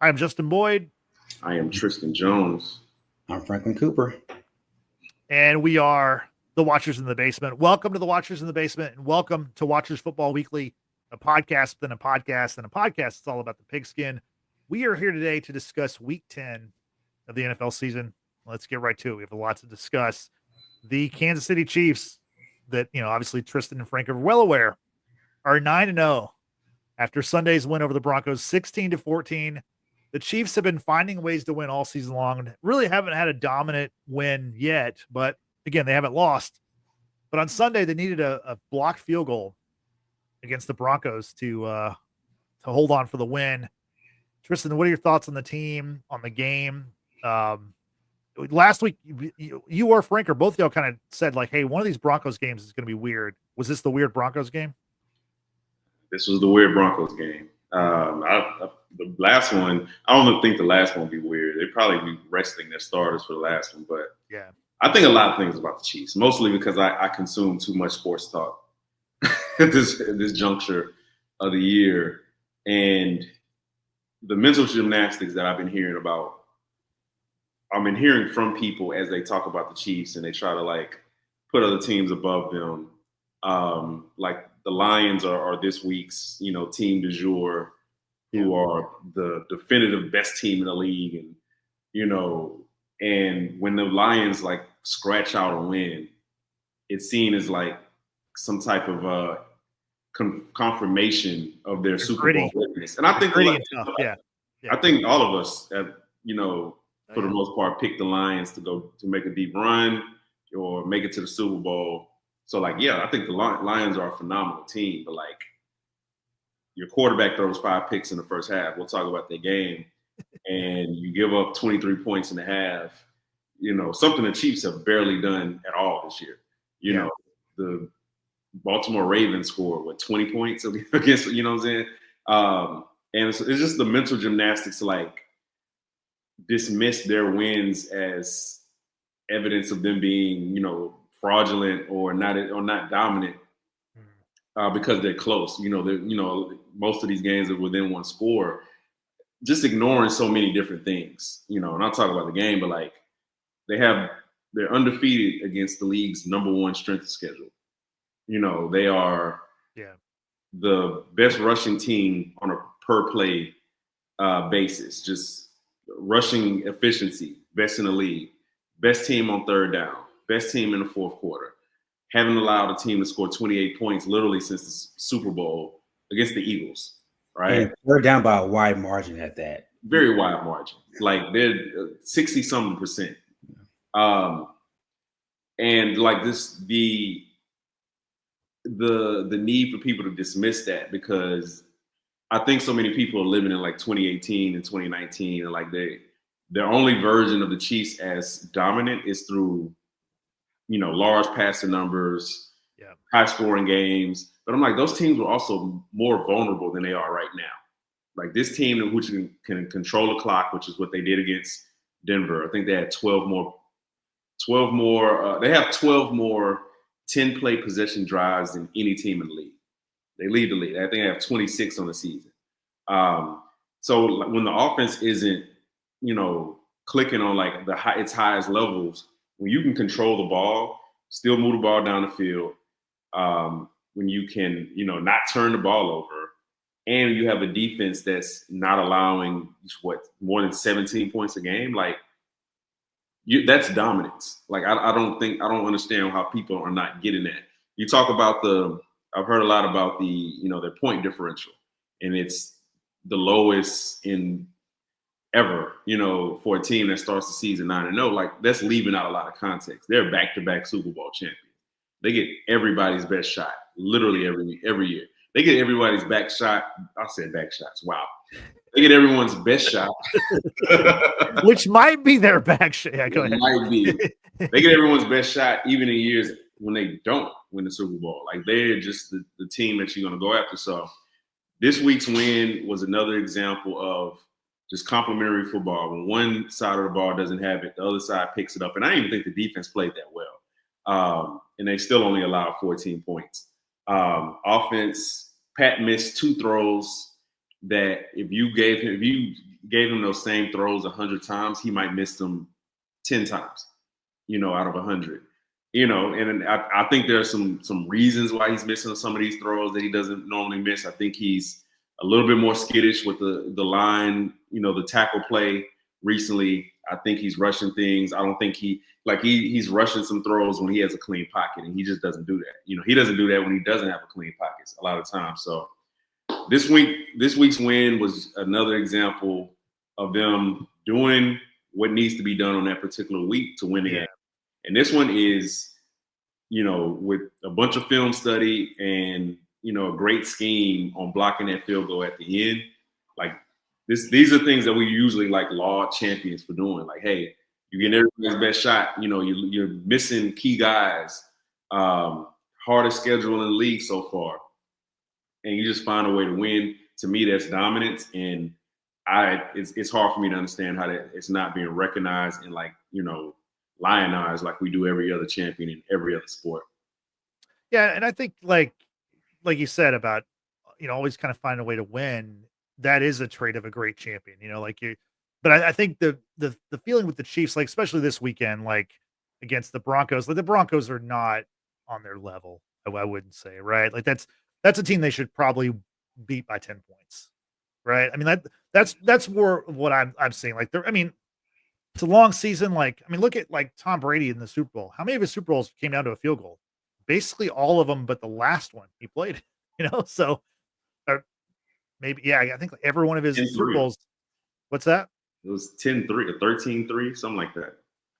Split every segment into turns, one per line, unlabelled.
I'm Justin Boyd.
I am Tristan Jones.
I'm Franklin Cooper.
And we are the Watchers in the Basement. Welcome to the Watchers in the Basement, and welcome to Watchers Football Weekly, a podcast within a podcast, and a podcast. It's all about the pigskin. We are here today to discuss Week 10 of the NFL season. Let's get right to it. We have a lot to discuss. The Kansas City Chiefs, that obviously Tristan and Frank are well aware, are 9-0 after Sunday's win over the Broncos, 16-14. The Chiefs have been finding ways to win all season long and really haven't had a dominant win yet. But again, they haven't lost. But on Sunday, they needed a blocked field goal against the Broncos to hold on for the win. Tristan, what are your thoughts on the team, on the game? Last week, you or Frank or both of y'all kind of said, like, hey, one of these Broncos games is going to be weird. Was this the weird Broncos game?
This was the weird Broncos game. The last one, I don't think the last one will be weird. They'd probably be resting their starters for the last one. But
yeah,
I think a lot of things about the Chiefs, mostly because I consume too much sports talk at this juncture of the year. And the mental gymnastics that I've been hearing about, I've been hearing from people as they talk about the Chiefs and they try to put other teams above them. Like the Lions are this week's, team du jour, who are the definitive best team in the league. And when the Lions scratch out a win, it's seen as some type of confirmation of their Super Bowl greatness. And I think I think all of us have, for the most part, picked the Lions to make a deep run or make it to the Super Bowl. So I think the Lions are a phenomenal team, but your quarterback throws 5 picks in the first half. We'll talk about that game. And you give up 23 points in the half, something the Chiefs have barely done at all this year. The Baltimore Ravens scored, 20 points against, you know what I'm saying? And it's just the mental gymnastics to dismiss their wins as evidence of them being, fraudulent or not dominant. Because they're close, most of these games are within one score, just ignoring so many different things, and I'll talk about the game, but they're undefeated against the league's number one strength of schedule. They are the best rushing team on a per play basis, just rushing efficiency, best in the league, best team on third down, best team in the fourth quarter. Haven't allowed a team to score 28 points literally since the Super Bowl against the Eagles, right?
And they're down by a wide margin at that.
Very wide margin. They're 60-something%. And the need for people to dismiss that, because I think so many people are living in 2018 and 2019, and their only version of the Chiefs as dominant is through large passer numbers, high scoring games. But I'm those teams were also more vulnerable than they are right now. This team, which can control the clock, which is what they did against Denver. I think they had 12 more. They have 12 more 10-play possession drives than any team in the league. They lead the league. I think they have 26 on the season. So when the offense isn't, clicking on its highest levels, when you can control the ball, still move the ball down the field, when you can, not turn the ball over, and you have a defense that's not allowing more than 17 points a game, that's dominance. I don't understand how people are not getting that. You talk about I've heard a lot about their point differential, and it's the lowest in ever, for a team that starts the season 9-0. That's leaving out a lot of context. They're back-to-back Super Bowl champions. They get everybody's best shot, literally every year. They get everybody's back shot. I said back shots. Wow. They get everyone's best shot.
Which might be their back shot. Yeah, go ahead.
Might be. They get everyone's best shot, even in years when they don't win the Super Bowl. They're just the team that you're going to go after. So this week's win was another example of just complimentary football. When one side of the ball doesn't have it, the other side picks it up. And I didn't even think the defense played that well. And they still only allowed 14 points. Offense, Pat missed 2 throws that if you gave him those same throws 100 times, he might miss them 10 times, out of 100. And I think there are some reasons why he's missing some of these throws that he doesn't normally miss. I think he's a little bit more skittish with the line, the tackle play recently. I think he's rushing things. I don't think he's rushing some throws when he has a clean pocket, and he just doesn't do that. He doesn't do that when he doesn't have a clean pocket a lot of times. So this week's win was another example of them doing what needs to be done on that particular week to win the game. And this one is, with a bunch of film study and, a great scheme on blocking that field goal at the end. Like these are things that we usually laud champions for doing. Like, hey, you're getting everybody's best shot. You're missing key guys. Hardest schedule in the league so far. And you just find a way to win. To me, that's dominance. And it's hard for me to understand how that it's not being recognized and lionized like we do every other champion in every other sport.
Yeah, and I think like you said about always kind of find a way to win. That is a trait of a great champion. But I think the feeling with the Chiefs, especially this weekend, against the Broncos, the Broncos are not on their level. I wouldn't say, right? That's a team they should probably beat by 10 points, right? I mean that's more what I'm seeing. It's a long season. Look at Tom Brady in the Super Bowl. How many of his Super Bowls came down to a field goal? Basically all of them, but the last one he played, so maybe, I think every one of his
10-3.
Super Bowls. What's that?
It was 10-3 or 13-3, something like that.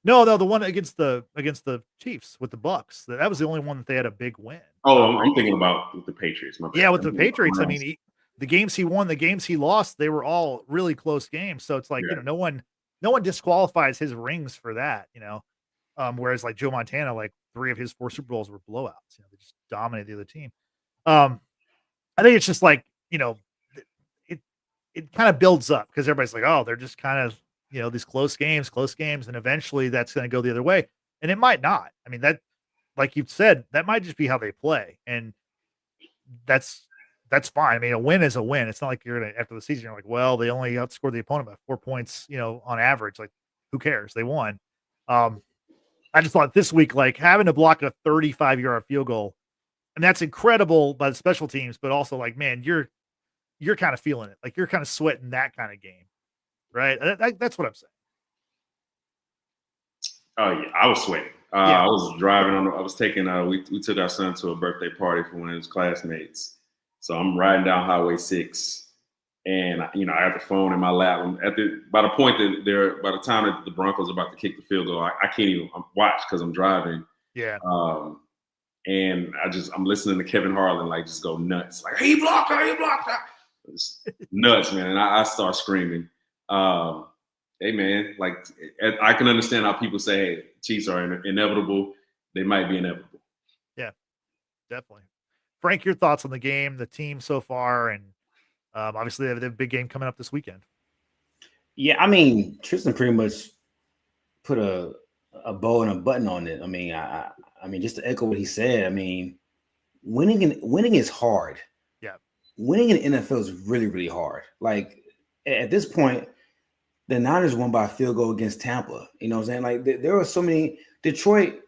No, the one against the Chiefs with the Bucks. That was the only one that they had a big win.
Oh, I'm thinking about with the Patriots.
Yeah, with the Patriots. The games he won, the games he lost, they were all really close games. So it's no one disqualifies his rings for that, whereas Joe Montana, 3 of his 4 Super Bowls were blowouts. They just dominated the other team. I think it's just it kind of builds up because everybody's oh, they're just kind of, these close games, and eventually that's going to go the other way. And it might not. I mean, that, like you've said, that might just be how they play. And that's fine. I mean, a win is a win. It's not like you're going to, after the season, you're like, well, they only outscored the opponent by 4 points, on average. Who cares? They won. I just thought this week, having to block a 35-yard field goal, and that's incredible by the special teams, but also man, you're kind of feeling it. You're kind of sweating that kind of game, right? That's what I'm saying.
Oh yeah, I was sweating. I was driving I was taking. We took our son to a birthday party for one of his classmates. So I'm riding down Highway 6, and I have the phone in my lap. By the time that the Broncos are about to kick the field goal, I can't even watch because I'm driving.
Yeah.
And I'm listening to Kevin Harlan just go nuts. He blocked that. It's nuts, man. And I start screaming. Hey, man, I can understand how people say, hey, Chiefs are inevitable. They might be inevitable.
Yeah, definitely. Frank, your thoughts on the game, the team so far, and obviously they have a big game coming up this weekend.
Yeah, Tristan pretty much put a bow and a button on it. I mean, just to echo what he said, winning is hard.
Yeah.
Winning in the NFL is really, really hard. At this point, the Niners won by a field goal against Tampa. You know what I'm saying? There were so many. Detroit,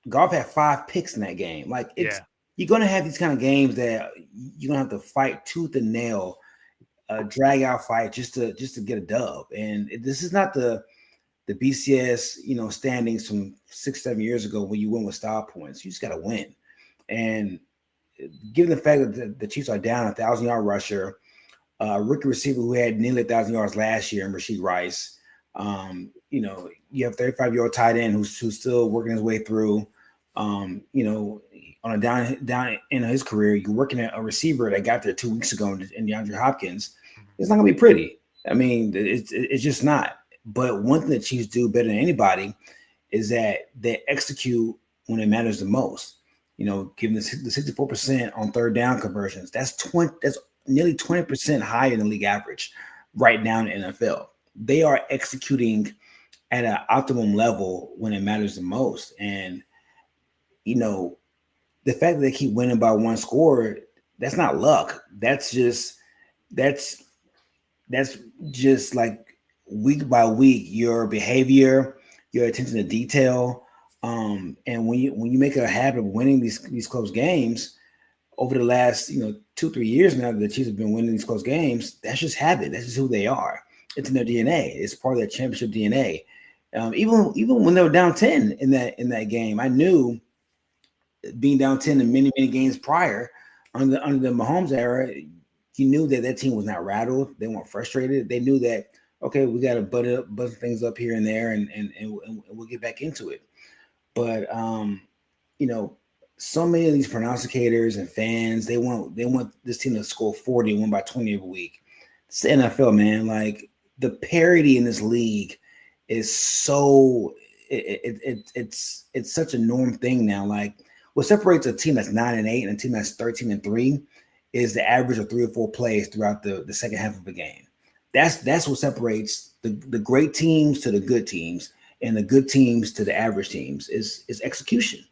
Goff had 5 picks in that game. You're going to have these kind of games that you're going to have to fight tooth and nail, drag out fight just to get a dub. And this is not the BCS, standings from 6-7 years ago when you win with style points. You just got to win. And given the fact that the Chiefs are down a 1,000-yard rusher, rookie receiver who had nearly 1,000 yards last year, and Rashid Rice, you have 35-year-old tight end who's still working his way through. On a down in his career, you're working at a receiver that got there 2 weeks ago in DeAndre Hopkins. It's not gonna be pretty. It's just not. But one thing the Chiefs do better than anybody is that they execute when it matters the most. Given the 64% on third down conversions, that's nearly 20% higher than league average right now in the NFL. They are executing at an optimum level when it matters the most. And, the fact that they keep winning by 1 score, that's not luck. That's that's just like week by week, your behavior, your attention to detail. And when you make a habit of winning these close games over the last 2-3 years now, that the Chiefs have been winning these close games. That's just habit. That's just who they are. It's in their DNA. It's part of their championship DNA. Even when they were down 10 in that game, I knew, being down 10 in many games prior under the Mahomes era, you knew that team was not rattled. They weren't frustrated. They knew that, okay, we got to button things up here and there, and we'll get back into it. But so many of these prognosticators and fans, they want this team to score 40 and win by 20 every week. It's the NFL, man. Like, the parity in this league is so it's such a norm thing now. Like, what separates a team that's 9-8 and a team that's 13-3 is the average of 3 or 4 plays throughout the second half of a game. That's what separates the great teams to the good teams, and the good teams to the average teams is execution.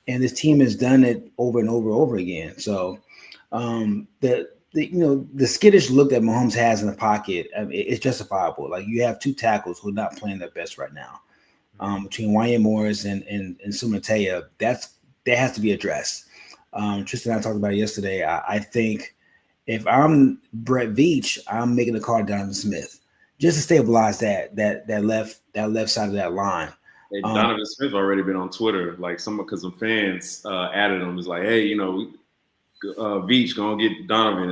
And this team has done it over and over again. So the skittish look that Mahomes has in the pocket, I mean, it's justifiable. Like, you have 2 tackles who are not playing their best right now. Between Wanya Morris and Sumatea, that has to be addressed. Tristan and I talked about it yesterday. I think if I'm Brett Veach, I'm making a call to Donovan Smith just to stabilize that left side of that line.
Hey, Donovan Smith already been on Twitter, like, because some fans added him. Was like, hey, Veach gonna get Donovan,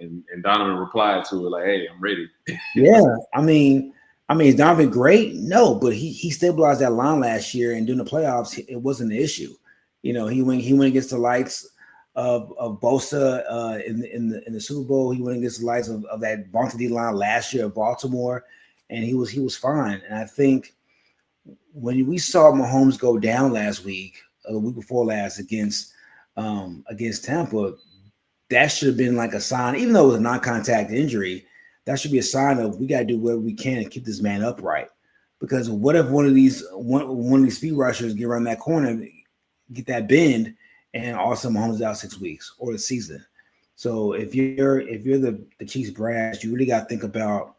and Donovan replied to it like, hey, I'm ready.
Yeah, I mean, is Donovan great? No, but he stabilized that line last year, and during the playoffs, it wasn't an issue. He went against the likes of Bosa in the Super Bowl. He went against the likes of that vaunted line last year of Baltimore, and he was fine. And I think when we saw Mahomes go down last week, or the week before last, against Tampa, that should have been like a sign, even though it was a non-contact injury. That should be a sign of, we got to do whatever we can to keep this man upright. Because what if one of these speed rushers get around that corner, get that bend, and all of a sudden Mahomes is out 6 weeks or the season? So if you're the Chiefs brass, you really got to think about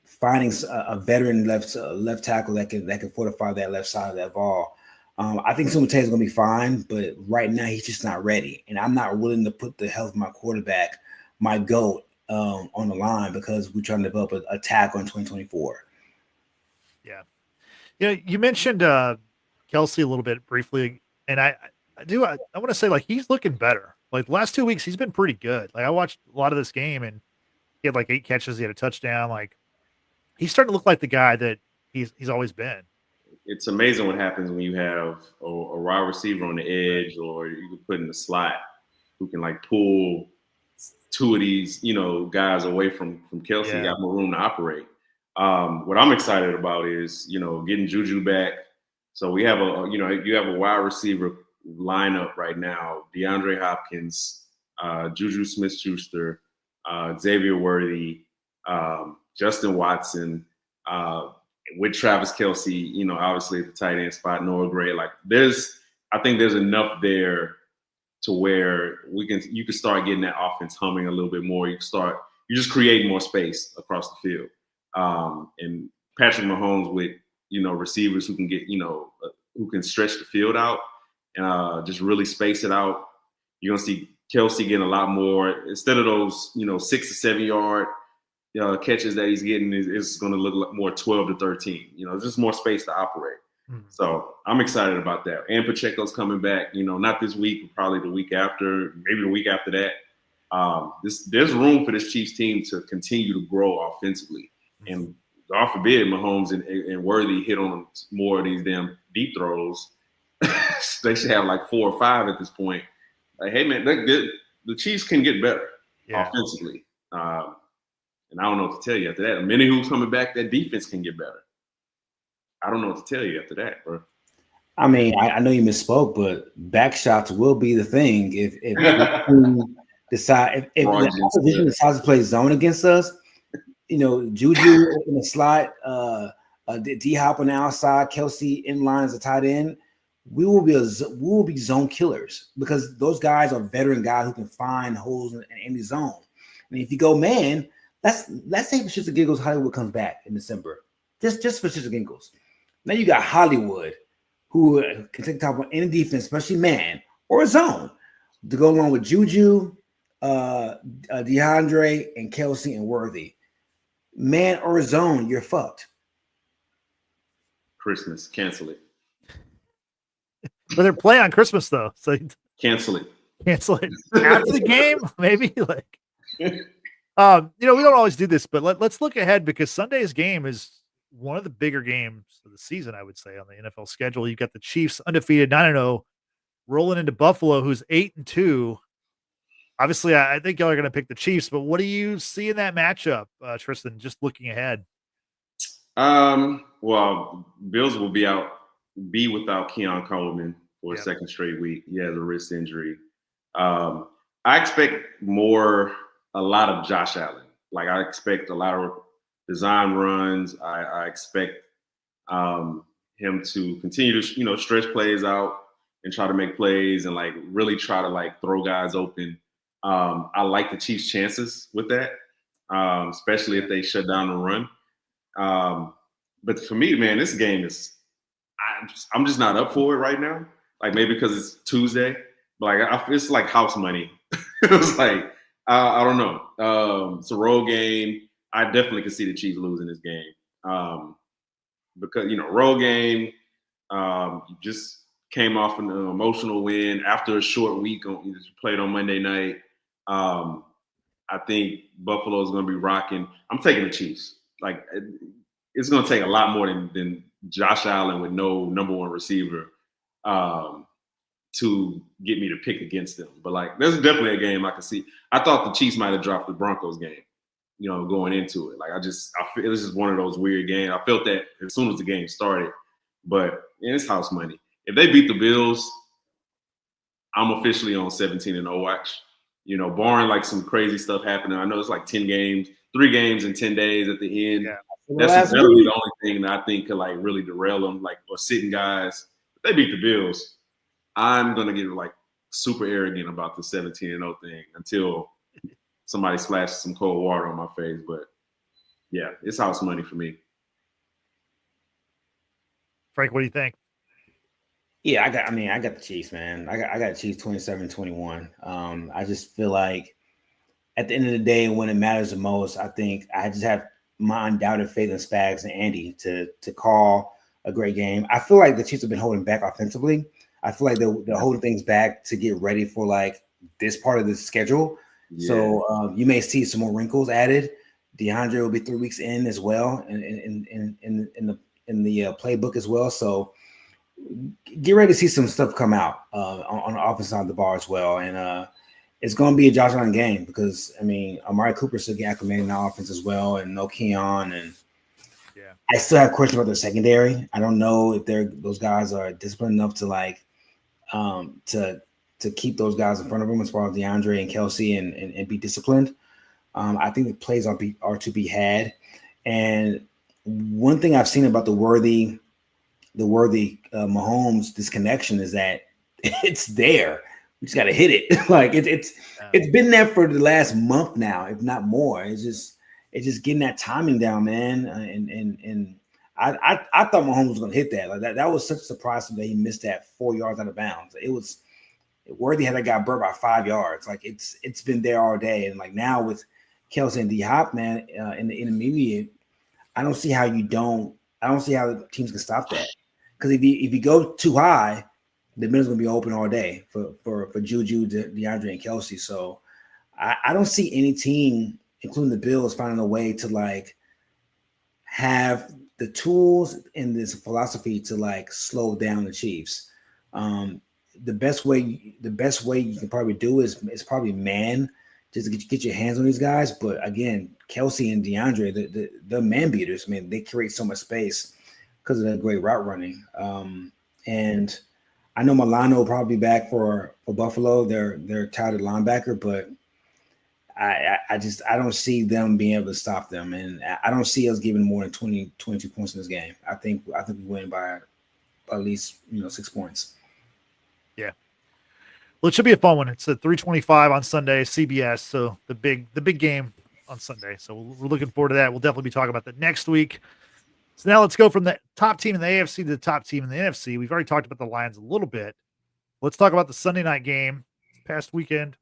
finding a veteran left tackle that can fortify that left side of that ball. I think Sumatea is going to be fine, but right now he's just not ready, and I'm not willing to put the health of my quarterback, my GOAT, on the line, because we're trying to develop a tackle in 2024.
Yeah, you mentioned Kelce a little bit briefly, and I want to say, like, he's looking better. Like, the last 2 weeks, he's been pretty good. Like, I watched a lot of this game, and he had like 8 catches, he had a touchdown. Like, he's starting to look like the guy that he's always been.
It's amazing what happens when you have a wide receiver on the edge, or you can put in the slot, who can like pull 2 of these, guys away from Kelce.
Yeah.
Got more room to operate. What I'm excited about is, getting Juju back. So we have you have a wide receiver lineup right now: DeAndre Hopkins, Juju Smith-Schuster, Xavier Worthy, Justin Watson, with Travis Kelce, obviously at the tight end spot, Noah Gray. Like, I think there's enough there to where you can start getting that offense humming a little bit more. You just create more space across the field. And Patrick Mahomes with, receivers who can get, who can stretch the field out and just really space it out. You're going to see Kelce getting a lot more, instead of those, 6 to 7 yard catches that he's getting, is going to look like more 12 to 13. Just more space to operate. Mm-hmm. So I'm excited about that. And Pacheco's coming back, not this week, but probably the week after, maybe the week after that. There's room for this Chiefs team to continue to grow offensively. Mm-hmm. And God forbid Mahomes and Worthy hit on more of these damn deep throws. They should have like 4 or 5 at this point. Like, hey, man, the Chiefs can get better offensively. And I don't know what to tell you after that. A minute who's coming back, that defense can get better. I don't know what to tell you after that, bro.
I mean, I know you misspoke, but back shots will be the thing if the opposition decides to play zone against us. Juju in the slot, D-Hop on the outside, Kelce in line as a tight end. We will be zone killers, because those guys are veteran guys who can find holes in any zone. And if you go man, let's say for shits and giggles, Hollywood comes back in December. Just for shits and giggles. Now you got Hollywood, who can take top on any defense, especially man or zone, to go along with Juju, DeAndre, and Kelce and Worthy. Man or zone, you're fucked.
Christmas, cancel it.
But they're playing on Christmas though, so
cancel it.
Cancel it after the game, maybe. Like, we don't always do this, but let's look ahead because Sunday's game is one of the bigger games of the season, I would say, on the NFL schedule. You've got the Chiefs undefeated 9-0 rolling into Buffalo, who's 8-2. Obviously, I think y'all are going to pick the Chiefs, but what do you see in that matchup, Tristan, just looking ahead?
Well, Bills will be without Keon Coleman for a second straight week. He has a wrist injury. I expect a lot of Josh Allen. Like, I expect a lot of design runs. I expect him to continue to, stretch plays out and try to make plays and like really try to like throw guys open. I like the Chiefs' chances with that, especially if they shut down the run. But for me, man, this game I'm just not up for it right now. Like maybe because it's Tuesday, but like it's like house money. It's like I don't know. It's a road game. I definitely can see the Chiefs losing this game because road game. You just came off an emotional win after a short week. You played on Monday night. I think Buffalo is going to be rocking. I'm taking the Chiefs. Like it's going to take a lot more than Josh Allen with no number one receiver to get me to pick against them. But like, there's definitely a game I can see. I thought the Chiefs might have dropped the Broncos game, going into it. Like I feel this is one of those weird games. I felt that as soon as the game started. But it's house money. If they beat the Bills, I'm officially on 17-0 watch. Barring like some crazy stuff happening. I know it's like 10 games, 3 games in 10 days at the end. Yeah. That'll be the only thing that I think could like really derail them, like or sitting guys. If they beat the Bills, I'm gonna get like super arrogant about the 17-0 thing until somebody splashes some cold water on my face. But yeah, it's house money for me.
Frank, what do you think?
Yeah, I got the Chiefs, man. I got the Chiefs 27-21. I just feel like at the end of the day, when it matters the most, I think I just have my undoubted faith in Spags and Andy to call a great game. I feel like the Chiefs have been holding back offensively. I feel like they're holding things back to get ready for like this part of the schedule. Yeah. So you may see some more wrinkles added. DeAndre will be 3 weeks in as well, in the playbook as well. So get ready to see some stuff come out on the offensive side of the bar as well. And it's going to be a Josh Allen game because, Amari Cooper still get acclimated in the offense as well, and no Keon. And I still have questions about their secondary. I don't know if those guys are disciplined enough to like to keep those guys in front of them as far as DeAndre and Kelce and be disciplined. I think the plays are to be had. And one thing I've seen about the Worthy Mahomes disconnection is that it's there. We just got to hit it. Like it's been there for the last month now, if not more. It's just getting that timing down, man. And I thought Mahomes was going to hit that. Like that was such a surprise that he missed that 4 yards out of bounds. It was Worthy had that guy burnt by 5 yards. Like it's been there all day. And like now with Kelce and D-Hop, man, in the intermediate, I don't see how the teams can stop that. Because if you go too high, the middle's gonna be open all day for Juju, DeAndre, and Kelce. So I don't see any team, including the Bills, finding a way to like have the tools and this philosophy to like slow down the Chiefs. The best way you can probably do is probably man, just to get your hands on these guys. But again, Kelce and DeAndre, the man beaters. They create so much space because of their great route running. And I know Milano will probably be back for Buffalo. They're touted linebacker, but I don't see them being able to stop them, and I don't see us giving more than 22 points in this game. I think we win by at least 6 points.
Yeah. Well, it should be a fun one. It's at 3:25 on Sunday, CBS. So the big game on Sunday. So we're looking forward to that. We'll definitely be talking about that next week. So now let's go from the top team in the AFC to the top team in the NFC. We've already talked about the Lions a little bit. Let's talk about the Sunday night game this past weekend.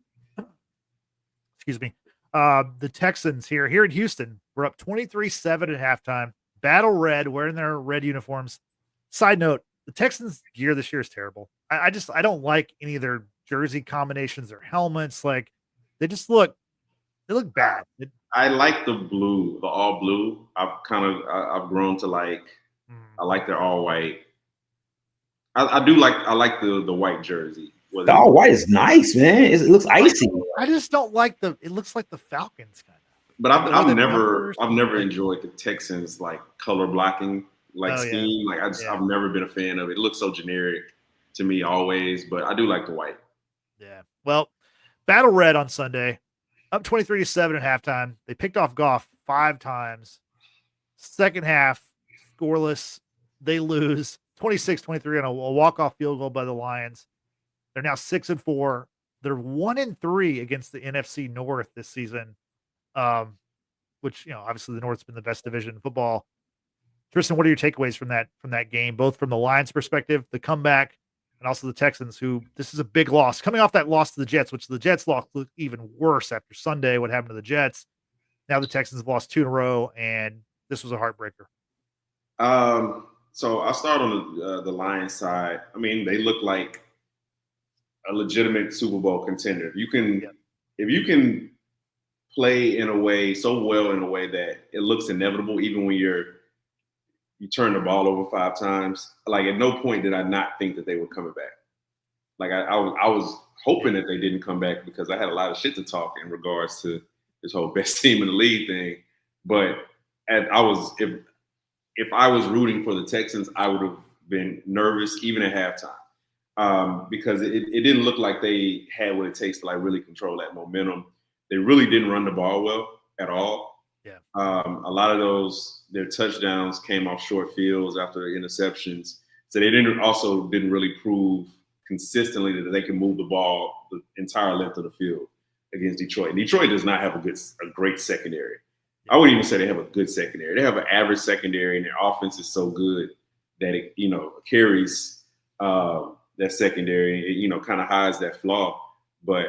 Excuse me. The Texans here in Houston, we're up 23-7 at halftime. Battle red, wearing their red uniforms. Side note, the Texans gear this year is terrible. I don't like any of their jersey combinations or helmets. Like they look bad.
I like the blue, the all blue. I've grown to like. I like their all white. I like the white jersey.
The all white is nice, man. It looks icy.
I just don't like it looks like the Falcons kind of.
But I've never enjoyed the Texans like color blocking scheme.
Yeah.
I've never been a fan of it. It looks so generic to me always, but I do like the white.
Yeah. Well, Battle Red on Sunday, up 23-7 at halftime. They picked off Goff 5 times. Second half, scoreless. They lose 26-23 on a walk-off field goal by the Lions. They're now 6-4. They're 1-3 against the NFC North this season. Which, obviously the North's been the best division in football. Tristan, what are your takeaways from that game, both from the Lions perspective, the comeback, and also the Texans, who this is a big loss. Coming off that loss to the Jets, which the Jets lost looked even worse after Sunday, what happened to the Jets. Now the Texans have lost 2 in a row, and this was a heartbreaker.
So I'll start on the Lions side. I mean, they look like a legitimate Super Bowl contender. If you can play in a way that it looks inevitable, even when you turn the ball over 5 times. Like at no point did I not think that they were coming back. Like I was hoping that they didn't come back because I had a lot of shit to talk in regards to this whole best team in the league thing. But if I was rooting for the Texans, I would have been nervous even at halftime because it didn't look like they had what it takes to like really control that momentum. They really didn't run the ball well at all.
Yeah.
A lot of their touchdowns came off short fields after interceptions. So they didn't really prove consistently that they can move the ball the entire length of the field against Detroit. Detroit does not have a great secondary. I wouldn't even say they have a good secondary. They have an average secondary, and their offense is so good that it, carries that secondary. It, kind of hides that flaw. But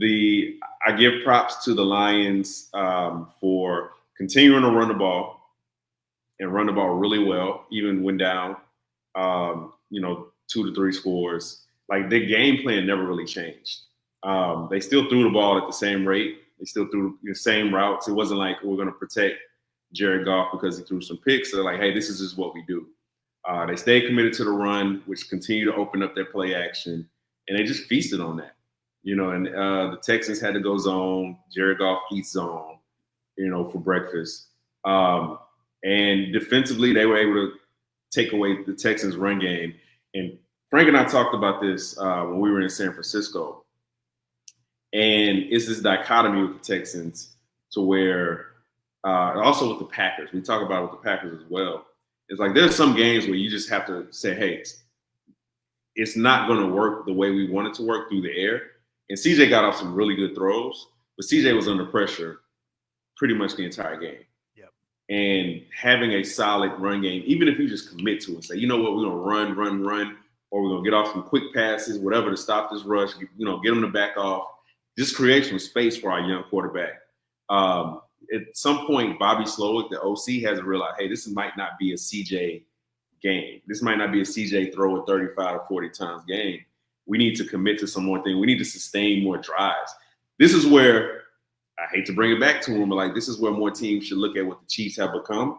I give props to the Lions for continuing to run the ball and run the ball really well, even when down, 2 to 3 scores. Like their game plan never really changed. They still threw the ball at the same rate. They still threw the same routes. It wasn't like we're going to protect Jared Goff because he threw some picks. They're like, hey, this is just what we do. They stayed committed to the run, which continued to open up their play action, and they just feasted on that. And the Texans had to go zone. Jared Goff eats zone, for breakfast. And defensively, they were able to take away the Texans' run game. And Frank and I talked about this when we were in San Francisco. And it's this dichotomy with the Texans to where also with the Packers. We talk about it with the Packers as well. It's like there's some games where you just have to say, hey, it's not going to work the way we want it to work through the air. And CJ got off some really good throws, but CJ was under pressure pretty much the entire game.
Yep.
And having a solid run game, even if you just commit to it and say, you know what, we're going to run, or we're going to get off some quick passes, whatever, to stop this rush, get them to back off, just create some space for our young quarterback. At some point, Bobby Slowick, the OC, has to realize, hey, this might not be a CJ game. This might not be a CJ throw it 35 or 40 times game. We need to commit to some more things. We need to sustain more drives. This is where, I hate to bring it back to him, but like this is where more teams should look at what the Chiefs have become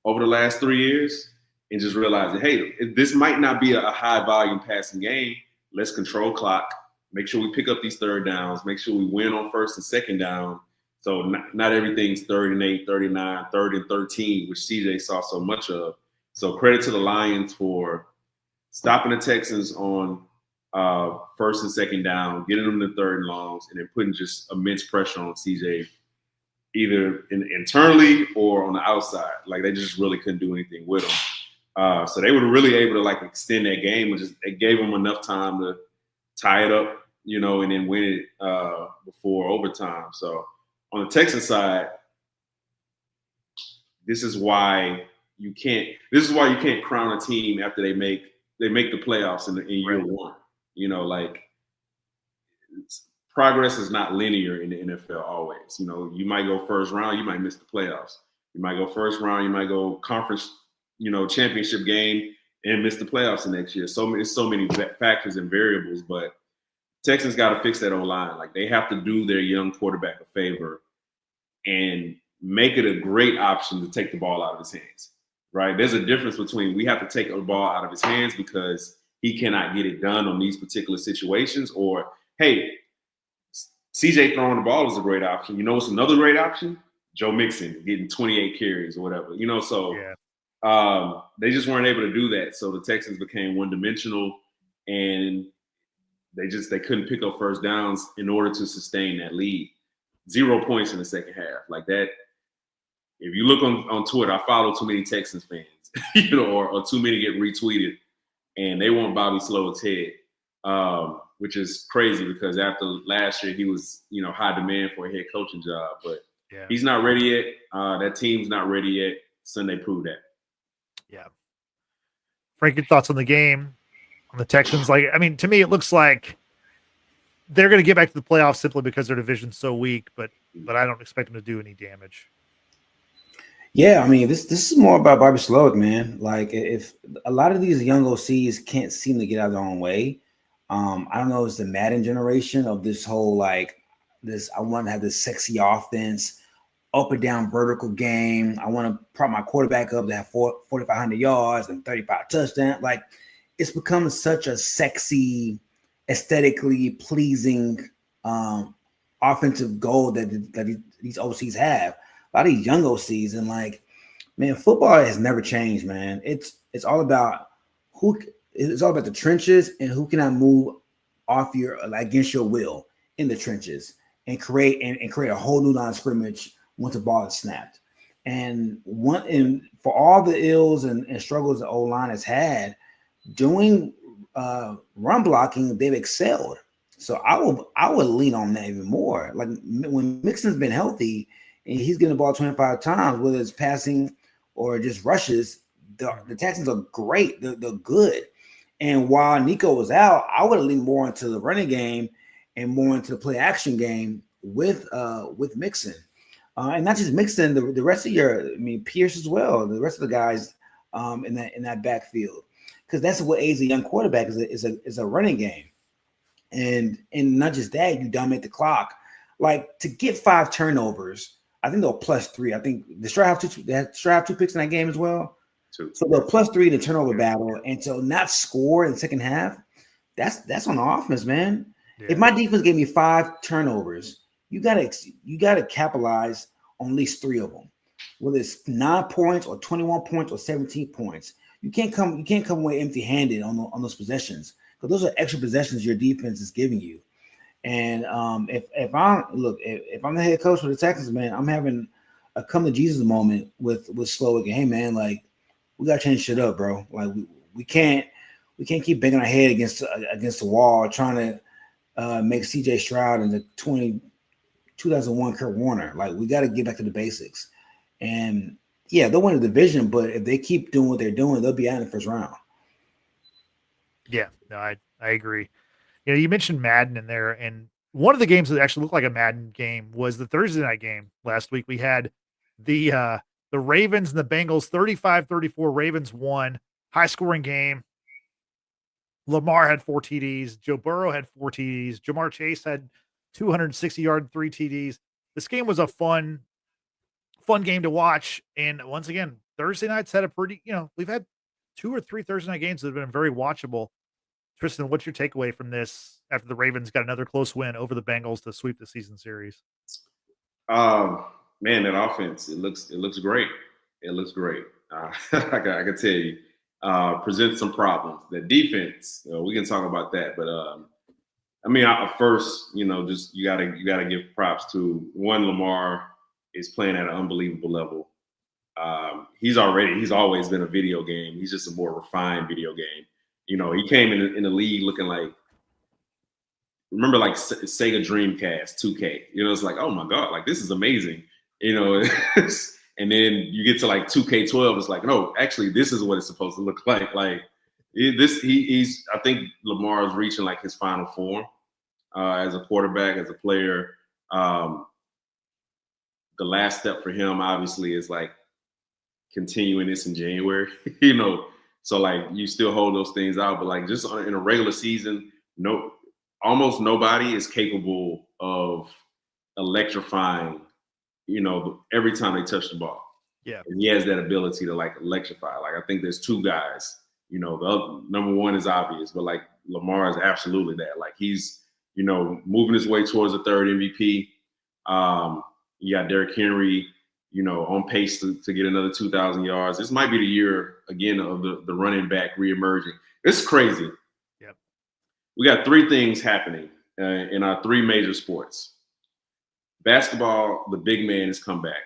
over the last 3 years and just realize that, hey, this might not be a high volume passing game. Let's control clock. Make sure we pick up these third downs. Make sure we win on first and second down. So not everything's 3rd and 8, 3rd and 9, 3rd and 13, which CJ saw so much of. So credit to the Lions for stopping the Texans on first and second down, getting them to 3rd and longs, and then putting just immense pressure on CJ, either internally or on the outside. Like they just really couldn't do anything with him. So they were really able to like extend that game, and it gave them enough time to tie it up, and then win it before overtime. So On the Texans side, this is why you can't crown a team after they make the playoffs in year one. You know, like progress is not linear in the NFL always. You know, you might go first round, you might miss the playoffs. You might go first round, you might go conference, championship game and miss the playoffs the next year. So many factors and variables, but Texans got to fix that O-line. Like, they have to do their young quarterback a favor and make it a great option to take the ball out of his hands, right? There's a difference between we have to take the ball out of his hands because he cannot get it done on these particular situations, or, hey, CJ throwing the ball is a great option. You know what's another great option? Joe Mixon getting 28 carries or whatever. They just weren't able to do that. So the Texans became one-dimensional, and they couldn't pick up first downs in order to sustain that lead. 0 points in the second half. Like that, if you look on Twitter, I follow too many Texans fans, or too many get retweeted, and they want Bobby Slowick's head, which is crazy because after last year, he was, high demand for a head coaching job, but he's not ready yet. That team's not ready yet. Sunday proved that.
Yeah. Frank, your thoughts on the game, on the Texans? Like, I mean, to me, it looks like they're going to get back to the playoffs simply because their division's so weak, but I don't expect them to do any damage.
Yeah, I mean, this is more about Bobby Slowick, man. Like, if a lot of these young OCs can't seem to get out of their own way, I don't know, it's the Madden generation of this whole, like, this, I want to have this sexy offense, up and down vertical game. I want to prop my quarterback up to have 4,500 yards and 35 touchdowns. Like, it's become such a sexy, aesthetically pleasing offensive goal that these OCs have. A lot of these young OCs, and like, man, football has never changed, man. It's all about it's all about the trenches and who cannot move off against your will in the trenches and create a whole new line of scrimmage once the ball is snapped. And for all the ills and struggles the O-line has had doing run blocking, they've excelled. So I would lean on that even more. Like, when Mixon's been healthy and he's getting the ball 25 times, whether it's passing or just rushes, the Texans are great. They're good. And while Nico was out, I would have leaned more into the running game and more into the play action game with Mixon. And not just Mixon, the rest of Pierce as well, the rest of the guys in that backfield. Because that's what aids a young quarterback is a running game. And not just that, you dominate the clock. Like, to get 5 turnovers, I think they'll +3. I think the Stroud have 2 picks in that game as well.
2.
So they'll +3 in the turnover battle. And so not score in the second half, that's on the offense, man. Yeah. If my defense gave me 5 turnovers, you gotta capitalize on at least 3 of them. Whether it's 9 points or 21 points or 17 points. You can't come away empty-handed on those possessions, because those are extra possessions your defense is giving you. And if I'm the head coach for the Texans, man, I'm having a come to Jesus moment with Slowick. Hey, man, like, we gotta change shit up, bro. Like, we can't keep banging our head against the wall trying to make CJ Stroud into 2001 Kurt Warner. Like, we got to get back to the basics. And yeah, they'll win the division, but if they keep doing what they're doing, they'll be out in the first round.
Yeah, no, I agree. You mentioned Madden in there, and one of the games that actually looked like a Madden game was the Thursday night game last week. We had the Ravens and the Bengals, 35-34. Ravens won. High-scoring game. Lamar had 4 TDs. Joe Burrow had 4 TDs. Jamar Chase had 260-yard 3 TDs. This game was a fun game to watch. And once again, Thursday nights had a pretty, we've had 2 or 3 Thursday night games that have been very watchable. Tristan, what's your takeaway from this after the Ravens got another close win over the Bengals to sweep the season series?
Man, that offense, it looks great. It looks great. I can tell you, presents some problems. The defense, we can talk about that, but first, just you gotta give props to Lamar is playing at an unbelievable level. He's always been a video game. He's just a more refined video game. He came in the league looking like remember like Sega Dreamcast 2K. It's like, oh my God, like this is amazing. And then you get to like 2K12. It's like, no, actually, this is what it's supposed to look like. Like he's. I think Lamar is reaching like his final form as a quarterback, as a player. The last step for him, obviously, is like continuing this in January. So like you still hold those things out, but like just in a regular season, almost nobody is capable of electrifying. Every time they touch the ball.
Yeah.
And he has that ability to like electrify. Like I think there's two guys. The other, number one is obvious, but like Lamar is absolutely that. Like he's moving his way towards the third MVP. You got Derrick Henry, on pace to get another 2,000 yards. This might be the year again of the running back reemerging. It's crazy.
Yep.
We got three things happening in our three major sports. Basketball, the big man has come back.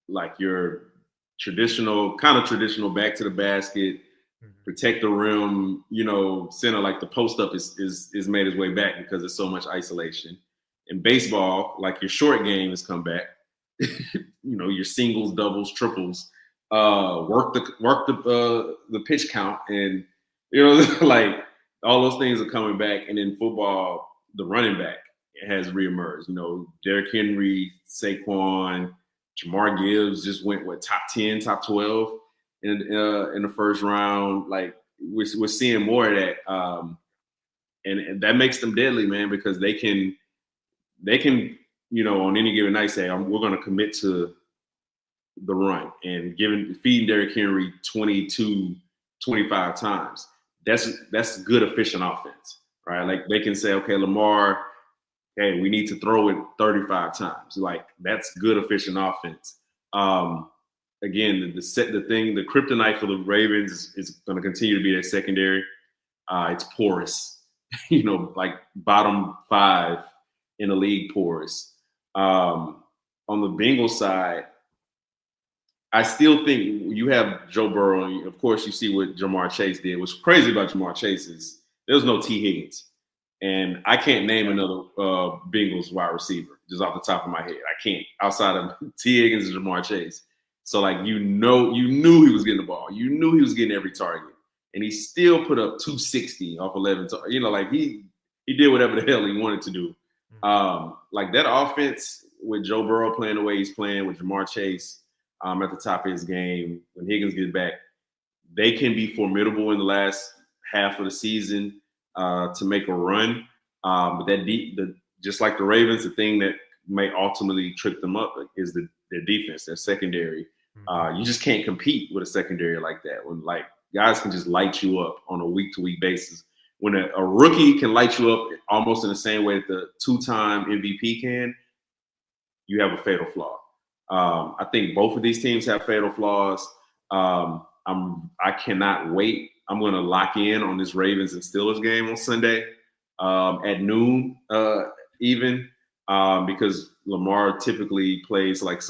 Like your traditional back to the basket, protect the rim, center, like the post up is made its way back because there's so much isolation. In baseball, like your short game has come back. Your singles, doubles, triples, work the pitch count, and like all those things are coming back. And in football, the running back has reemerged. Derrick Henry, Saquon, Jamar Gibbs just went top 10, top 12 in the first round. Like we're seeing more of that, and that makes them deadly, man, because they can on any given night say we're going to commit to the run and feeding Derrick Henry 22, 25 times. That's good efficient offense, right? Like they can say, okay, Lamar, hey, we need to throw it 35 times. Like that's good efficient offense. Again, the kryptonite for the Ravens is going to continue to be their secondary. It's porous, like bottom 5 in the league porous. On the Bengals side, I still think you have Joe Burrow, and of course you see what Jamar Chase did. What's crazy about Jamar Chase is there's no T. Higgins. And I can't name another Bengals wide receiver just off the top of my head. I can't, outside of T. Higgins and Jamar Chase. So like you knew he was getting the ball. You knew he was getting every target, and he still put up 260 off 11. Like he did whatever the hell he wanted to do. Like that offense with Joe Burrow playing the way he's playing, with Jamar Chase at the top of his game, when Higgins gets back, they can be formidable in the last half of the season to make a run. But just like the Ravens, the thing that may ultimately trip them up is their defense, their secondary. You just can't compete with a secondary like that when like guys can just light you up on a week-to-week basis. When a rookie can light you up almost in the same way that the 2-time MVP can, you have a fatal flaw. I think both of these teams have fatal flaws. I cannot wait. I'm going to lock in on this Ravens and Steelers game on Sunday at noon, because Lamar typically plays like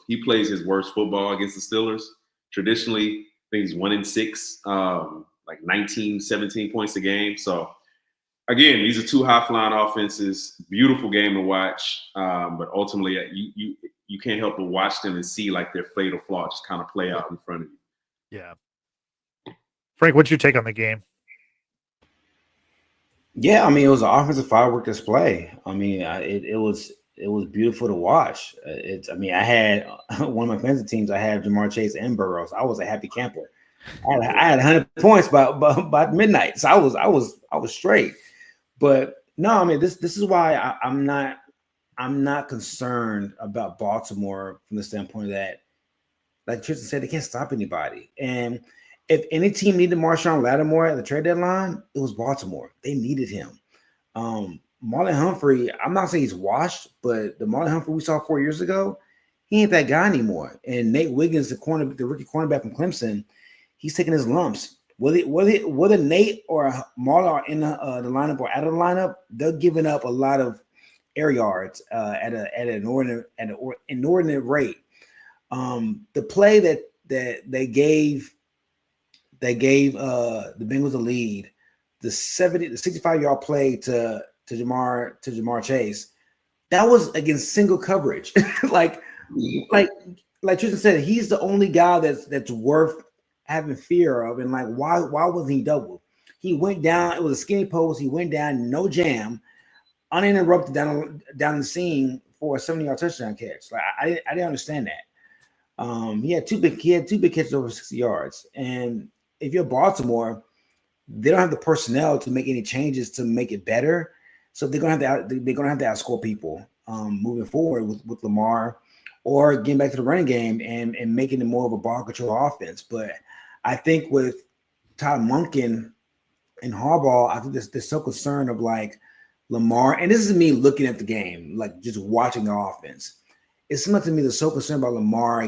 he plays his worst football against the Steelers. Traditionally, I think he's 1-6, like 19, 17 points a game. So again, these are two high-flying offenses, beautiful game to watch. But ultimately, you can't help but watch them and see like their fatal flaw just kind of play out in front of you.
Yeah. Frank, what's your take on the game?
Yeah, I mean, it was an offensive firework display. I mean, it was beautiful to watch. I had one of my fantasy teams. I had Jamar Chase and Burrow. So I was a happy camper. I had 100 points by midnight, so I was straight. But no, I mean, this is why I'm not concerned about Baltimore from the standpoint that, like Tristan said, they can't stop anybody. And if any team needed Marshawn Lattimore at the trade deadline, it was Baltimore. They needed him. Marlon Humphrey, I'm not saying he's washed, but the Marlon Humphrey we saw 4 years ago, he ain't that guy anymore. And Nate Wiggins, the rookie cornerback from Clemson, he's taking his lumps. Whether Nate or Marlon are in the lineup or out of the lineup, they're giving up a lot of air yards at an inordinate rate. The play that they gave the Bengals a lead the 65-yard play to Jamar Chase, that was against single coverage. like Tristan said, he's the only guy that's worth having fear of. And like, why wasn't he doubled? He went down. It was a skinny post. He went down, no jam, uninterrupted down the seam for a 70-yard touchdown catch. Like I didn't understand that. He had two big catches over 60 yards. And if you're Baltimore, they don't have the personnel to make any changes to make it better. So they're gonna have to outscore people moving forward with Lamar, or getting back to the running game and making it more of a ball control offense. But I think with Todd Monken and Harbaugh, I think they're so concerned of like Lamar, and this is me looking at the game, like just watching the offense. It's similar to me, they're so concerned about Lamar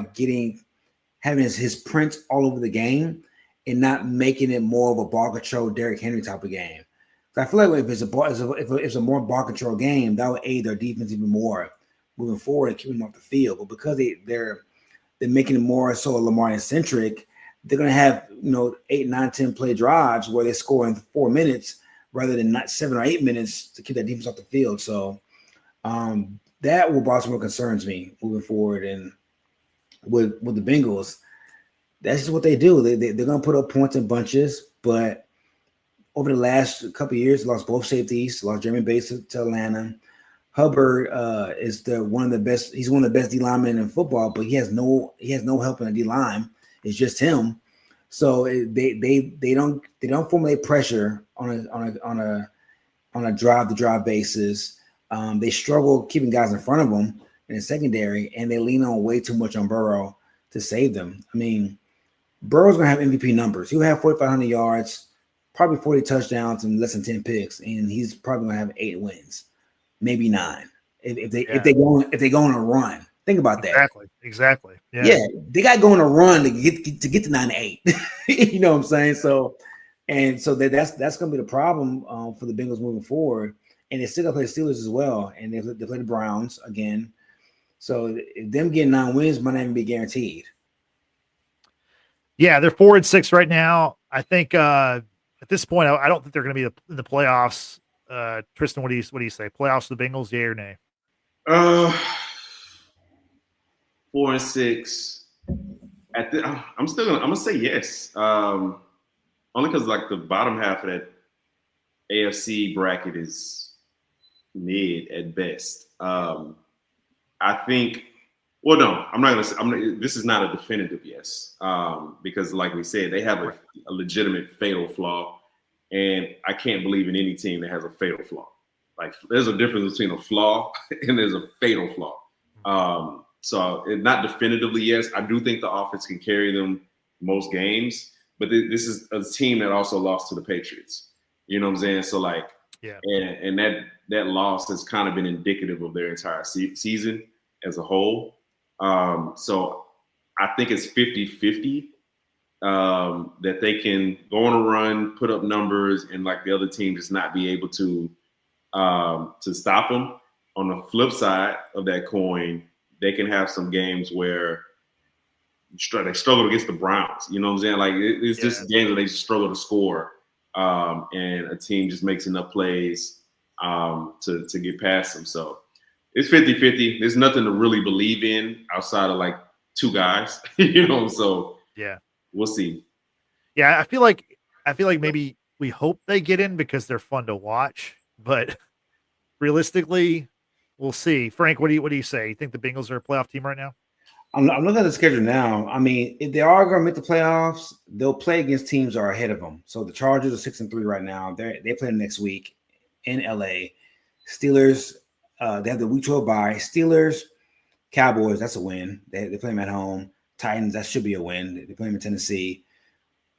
having his print all over the game and not making it more of a ball control Derrick Henry type of game. I feel like if it's a more ball control game, that would aid their defense even more moving forward and keeping them off the field. But because they're making it more so Lamar centric, they're going to have 8, 9, 10 play drives where they score in 4 minutes rather than not 7 or 8 minutes to keep that defense off the field. So that will Baltimore concerns me moving forward. And with the Bengals, that's just what they do. They're going to put up points in bunches, but over the last couple of years, lost both safeties, lost Jeremy Bates to Atlanta. Hubbard is one of the best. He's one of the best D linemen in football, but he has no help in the D line. It's just him. So they don't formulate pressure on a drive to drive basis. They struggle keeping guys in front of them in the secondary, and they lean on way too much on Burrow to save them. I mean, Burrow's gonna have MVP numbers. He'll have 4,500 yards, probably 40 touchdowns and less than 10 picks, and he's probably gonna have 8 wins, maybe 9 if they go on a run. Think about that.
Exactly.
Yeah, they got going a run to get to 9-8. You know what I'm saying? So that's gonna be the problem for the Bengals moving forward. And they still got to play the Steelers as well, and they play the Browns again. So them getting 9 wins might not even be guaranteed.
Yeah, they're 4-6 right now. I think at this point, I don't think they're going to be in the playoffs. Tristan, what do you say? Playoffs for the Bengals, yay or nay?
4-6. I'm gonna say yes. Only because like the bottom half of that AFC bracket is mid at best. I think. Well, no, I'm not gonna say. This is not a definitive yes, because like we said, they have a legitimate fatal flaw, and I can't believe in any team that has a fatal flaw. Like there's a difference between a flaw and there's a fatal flaw. So not definitively yes. I do think the offense can carry them most games, but this is a team that also lost to the Patriots. You know what I'm saying? So like, yeah, and that loss has kind of been indicative of their entire season as a whole. So I think it's 50-50 that they can go on a run, put up numbers, and like the other team just not be able to stop them. On the flip side of that coin, they can have some games where they struggle against the Browns. You know what I'm saying? Like it's just games where they just struggle to score, and a team just makes enough plays to get past them. So it's 50-50. There's nothing to really believe in outside of like 2 guys, you know. So
yeah,
we'll see.
Yeah, I feel like maybe we hope they get in because they're fun to watch, but realistically, we'll see. Frank, what do you say? You think the Bengals are a playoff team right now?
I'm looking at the schedule now. I mean, if they are going to make the playoffs, they'll play against teams that are ahead of them. So the Chargers are 6-3 right now. They play next week in LA. Steelers, they have the week 12 bye. Steelers, Cowboys, that's a win. They play them at home. Titans, that should be a win. They play them in Tennessee.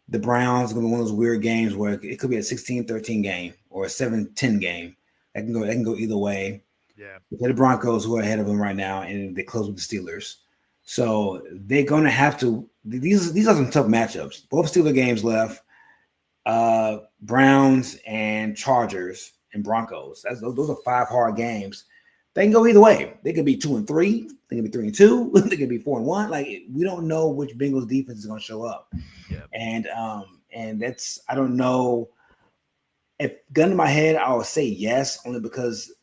The Browns are going to be one of those weird games where it could be a 16-13 game or a 7-10 game. That can go either way.
Yeah.
They play the Broncos, who are ahead of them right now, and they close with the Steelers. So they're going to have to – these are some tough matchups. Both Steeler games left, Browns and Chargers and Broncos. Those are 5 hard games. They can go either way. They could be 2-3. They can be 3-2. They could be 4-1. Like we don't know which Bengals defense is going to show up. Yeah. And that's I don't know if gun to my head, I would say yes, only because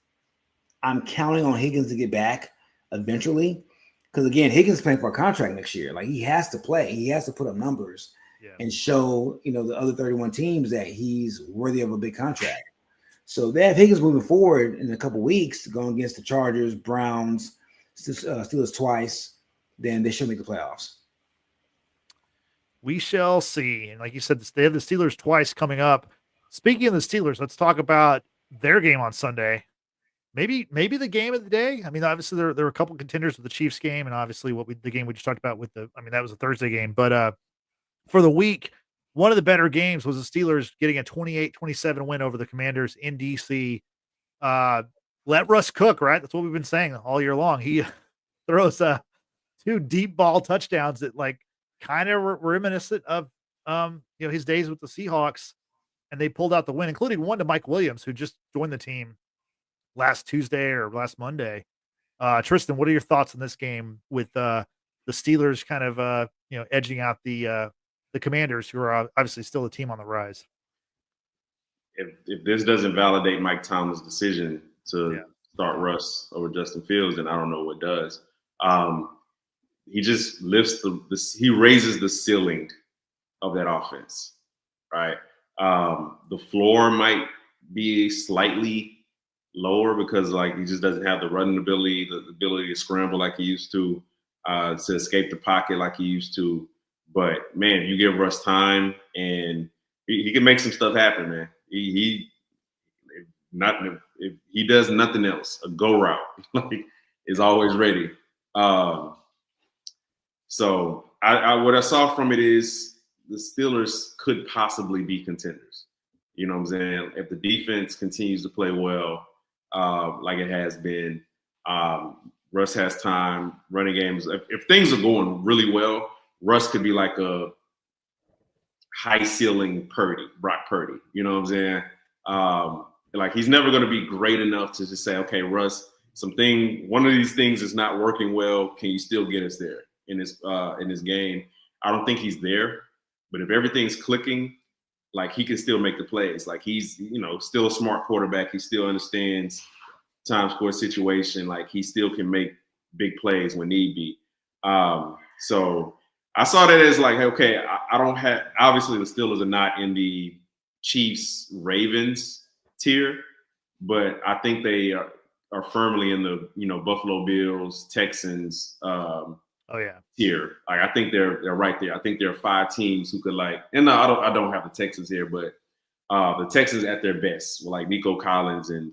I'm counting on Higgins to get back eventually. Because again, Higgins is playing for a contract next year. Like, he has to play. He has to put up numbers and show, the other 31 teams that he's worthy of a big contract. So they have Higgins moving forward in a couple weeks, going against the Chargers, Browns, Steelers twice. Then they should make the playoffs.
We shall see. And like you said, they have the Steelers twice coming up. Speaking of the Steelers, let's talk about their game on Sunday. Maybe the game of the day. I mean, obviously there were a couple contenders with the Chiefs game, and obviously the game we just talked about that was a Thursday game. But for the week, one of the better games was the Steelers getting a 28-27 win over the Commanders in DC. Let Russ cook, right? That's what we've been saying all year long. He throws 2 deep ball touchdowns that kind of reminiscent of his days with the Seahawks, and they pulled out the win, including one to Mike Williams, who just joined the team last Tuesday or last Monday. Tristan, what are your thoughts on this game with the Steelers kind of edging out the Commanders, who are obviously still a team on the rise?
If this doesn't validate Mike Tomlin's decision to start Russ over Justin Fields, then I don't know what does. He just lifts he raises the ceiling of that offense, right? The floor might be slightly lower because he just doesn't have the running ability, the ability to scramble like he used to escape the pocket like he used to. But man, you give Russ time and he can make some stuff happen, man. If he does nothing else, a go route is always ready. So what I saw from it is the Steelers could possibly be contenders. You know what I'm saying? If the defense continues to play well, like it has been, Russ has time, running games. If things are going really well, Russ could be like a high ceiling Brock Purdy. You know what I'm saying? He's never going to be great enough to just say, okay, Russ, one of these things is not working well. Can you still get us there in this game? I don't think he's there, but if everything's clicking, he can still make the plays. He's, still a smart quarterback. He still understands time score situation. He still can make big plays when need be. So I saw that as okay, I don't have, obviously the Steelers are not in the Chiefs Ravens tier, but I think they are firmly in the, Buffalo Bills, Texans, tier. I think they're right there. I think there are 5 teams who could and no, I don't have the Texans here, but the Texans at their best, Nico Collins and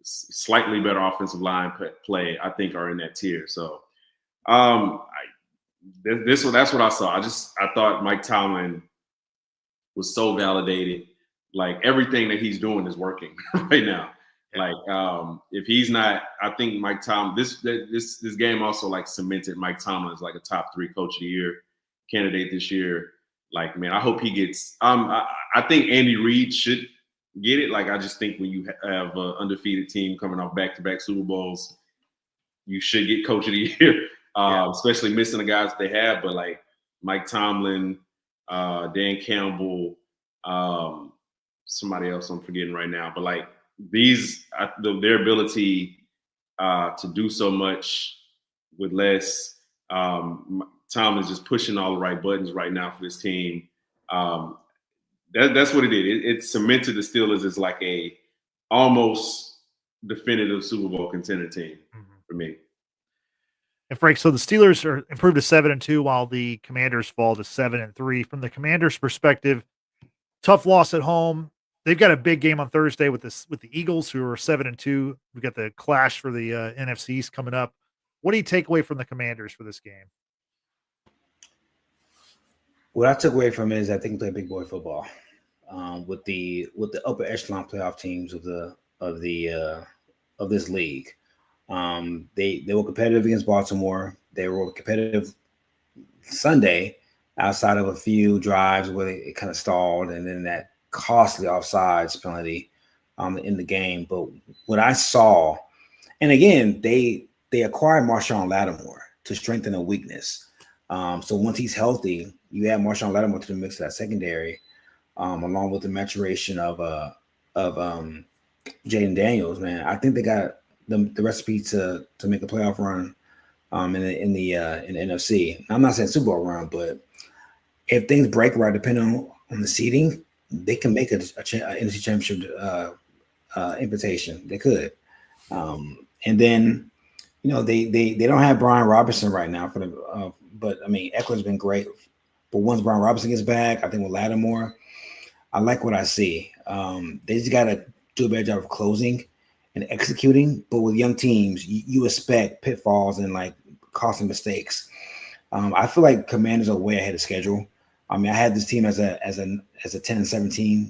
slightly better offensive line play, I think are in that tier. So that's what I saw. I thought Mike Tomlin was so validated. Everything that he's doing is working right now. If he's not, I think Mike Tomlin, this game also cemented Mike Tomlin as a top 3 coach of the year candidate this year. Man, I hope he gets. I think Andy Reid should get it. I just think when you have an undefeated team coming off back-to-back Super Bowls, you should get coach of the year, especially missing the guys that they have. But Mike Tomlin, Dan Campbell, somebody else I'm forgetting right now, but their ability to do so much with less. Tom is just pushing all the right buttons right now for this team. That's what it did. It cemented the Steelers as a almost definitive Super Bowl contender team for me.
And Frank, so the Steelers are improved to 7-2, while the Commanders fall to 7-3. From the Commanders' perspective, tough loss at home. They've got a big game on Thursday with the Eagles, who are 7-2. We've got the clash for the NFCs coming up. What do you take away from the Commanders for this game?
What I took away from it is I think play big boy football with the upper echelon playoff teams of this league. They were competitive against Baltimore. They were competitive Sunday, outside of a few drives where it kind of stalled, and then that costly offsides penalty in the game. But what I saw, and again, they acquired Marshawn Lattimore to strengthen a weakness. So once he's healthy, you add Marshawn Lattimore to the mix of that secondary. along with the maturation of Jaden Daniels, man. I think they got the recipe to make a playoff run in the NFC. I'm not saying Super Bowl run, but if things break right, depending on the seeding, they can make a NFC Championship invitation. They could, and then they don't have Brian Robinson right now for the, but I mean Eckler's been great. But once Brian Robinson gets back, I think with Lattimore, I like what I see. They just got to do a better job of closing and executing. But with young teams, you expect pitfalls and like costly mistakes. I feel like Commanders are way ahead of schedule. I mean, I had this team as a 10-17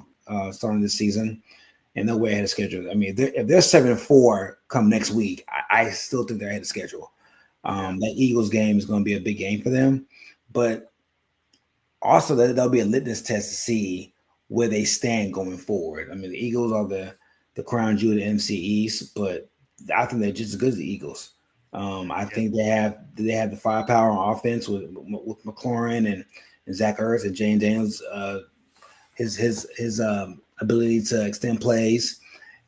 starting this season, and they're way ahead of schedule. I mean, if they're 7-4 come next week, I still think they're ahead of schedule. That Eagles game is going to be a big game for them, but also that'll be a litmus test to see where they stand going forward. I mean, the Eagles are the crown jewel of the NFC East, but I think they're just as good as the Eagles. I think they have the firepower on offense with McLaurin and Zach Ertz and Jane Daniels. His ability to extend plays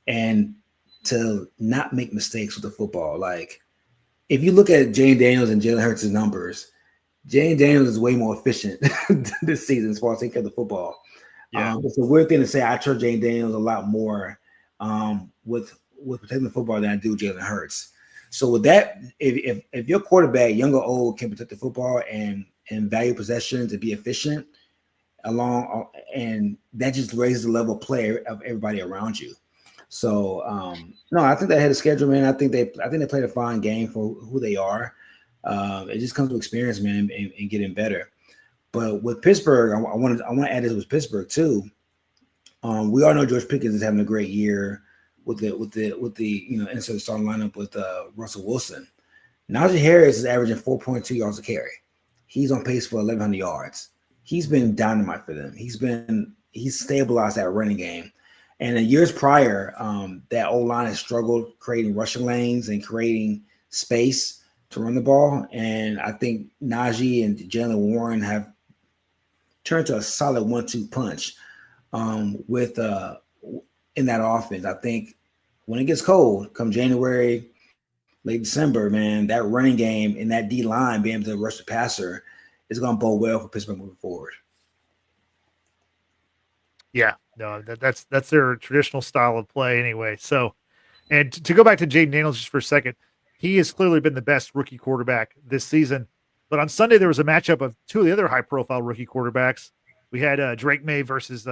and to not make mistakes with the football. Like if you look at Jane Daniels and Jalen Hurts' numbers, Jane Daniels is way more efficient this season as far as taking care of the football.
Yeah.
It's a weird thing to say. I trust Jane Daniels a lot more with protecting the football than I do Jalen Hurts. So with that, if your quarterback, young or old, can protect the football and value possessions and be efficient, and that just raises the level of play of everybody around you. So no, I think they had a schedule, man. I think they played a fine game for who they are. It just comes with experience, man, and getting better. But with Pittsburgh, I want to add this with Pittsburgh too. We all know George Pickens is having a great year with the insert starting lineup with Russell Wilson. Najee Harris is averaging 4.2 yards a carry. He's on pace for 1,100 yards. He's been dynamite for them. He's stabilized that running game. And in years prior, that O-line has struggled creating rushing lanes and creating space to run the ball. And I think Najee and Jalen Warren have turned to a solid 1-2 punch with in that offense. I think when it gets cold, come January, late December, man, that running game and that D line being able to rush the passer is going to bode well for Pittsburgh moving forward.
Yeah, no, that's their traditional style of play anyway. So, and to go back to Jaden Daniels just for a second, he has clearly been the best rookie quarterback this season. But on Sunday, there was a matchup of two of the other high-profile rookie quarterbacks. We had Drake May versus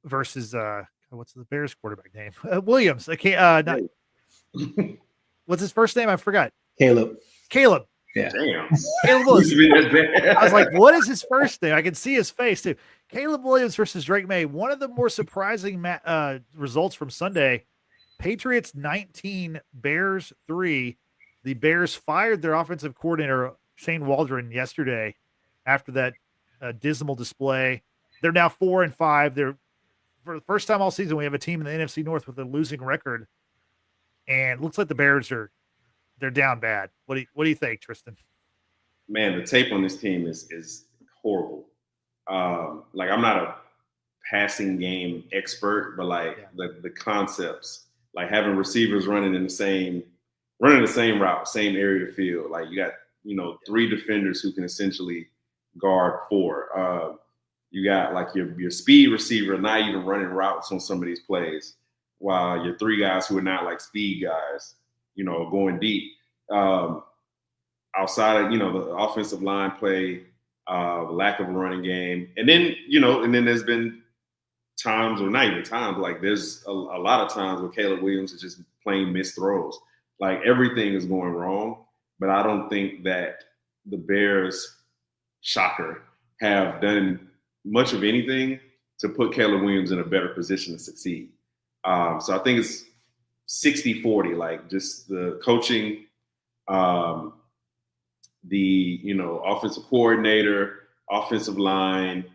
what's the Bears quarterback name? Williams. I can't. What's his first name? I forgot.
Caleb.
Yeah. Damn.
Caleb Williams. I was like, what is his first name? I can see his face too. Caleb Williams versus Drake May. One of the more surprising results from Sunday. Patriots 19, Bears 3. The Bears fired their offensive coordinator, Shane Waldron, yesterday after that dismal display. They're now 4-5. They're for the first time all season, we have a team in the NFC North with a losing record. And it looks like the Bears they're down bad. What do you think, Tristan?
Man, the tape on this team is horrible. Like I'm not a passing game expert, but the concepts, like having receivers running the same route, same area of the field. Like you got, three defenders who can essentially guard four. You got like your speed receiver not even running routes on some of these plays, while your three guys who are not like speed guys, going deep. Outside of, the offensive line play, lack of a running game. And then, and then there's been times, or not even times, like there's a lot of times where Caleb Williams is just plain missed throws. Like everything is going wrong, but I don't think that the Bears, shocker, have done much of anything to put Caleb Williams in a better position to succeed. So I think it's 60-40, like just the coaching, the offensive coordinator, offensive line,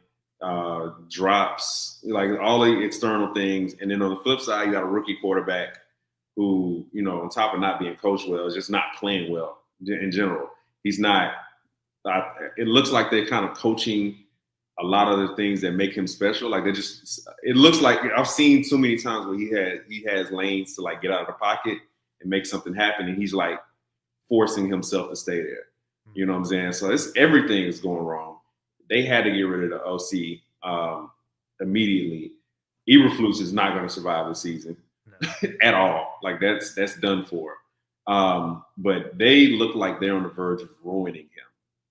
drops, like all the external things. And then on the flip side, you got a rookie quarterback who, on top of not being coached well, is just not playing well in general. He's not. It looks like they're kind of coaching a lot of the things that make him special. Like it looks like I've seen so many times where he has lanes to like get out of the pocket and make something happen, and he's like forcing himself to stay there. You know what I'm saying? So everything is going wrong. They had to get rid of the OC immediately. Eberflus is not going to survive the season at all. Like that's done for. But they look like they're on the verge of ruining him.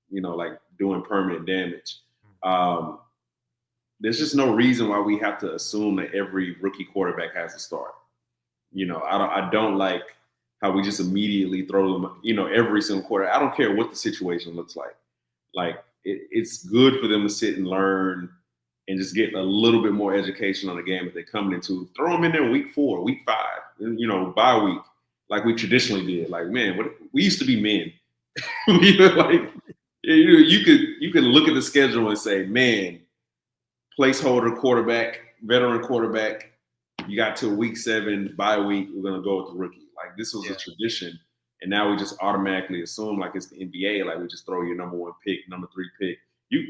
You know, like doing permanent damage. There's just no reason why we have to assume that every rookie quarterback has to start. You know, I don't like how we just immediately throw them, you know, every single quarter. I don't care what the situation looks like. Like it's good for them to sit and learn and just get a little bit more education on the game that they're coming into. Throw them in there week 4, week 5, you know, bye week, like we traditionally did. Like, man, we used to be men. Like, you could look at the schedule and say, man, placeholder quarterback, veteran quarterback, you got to week 7, bye week, we're going to go with the rookie. Like, this was a tradition. And now we just automatically assume like it's the NBA, like we just throw your number 1 pick, number 3 pick.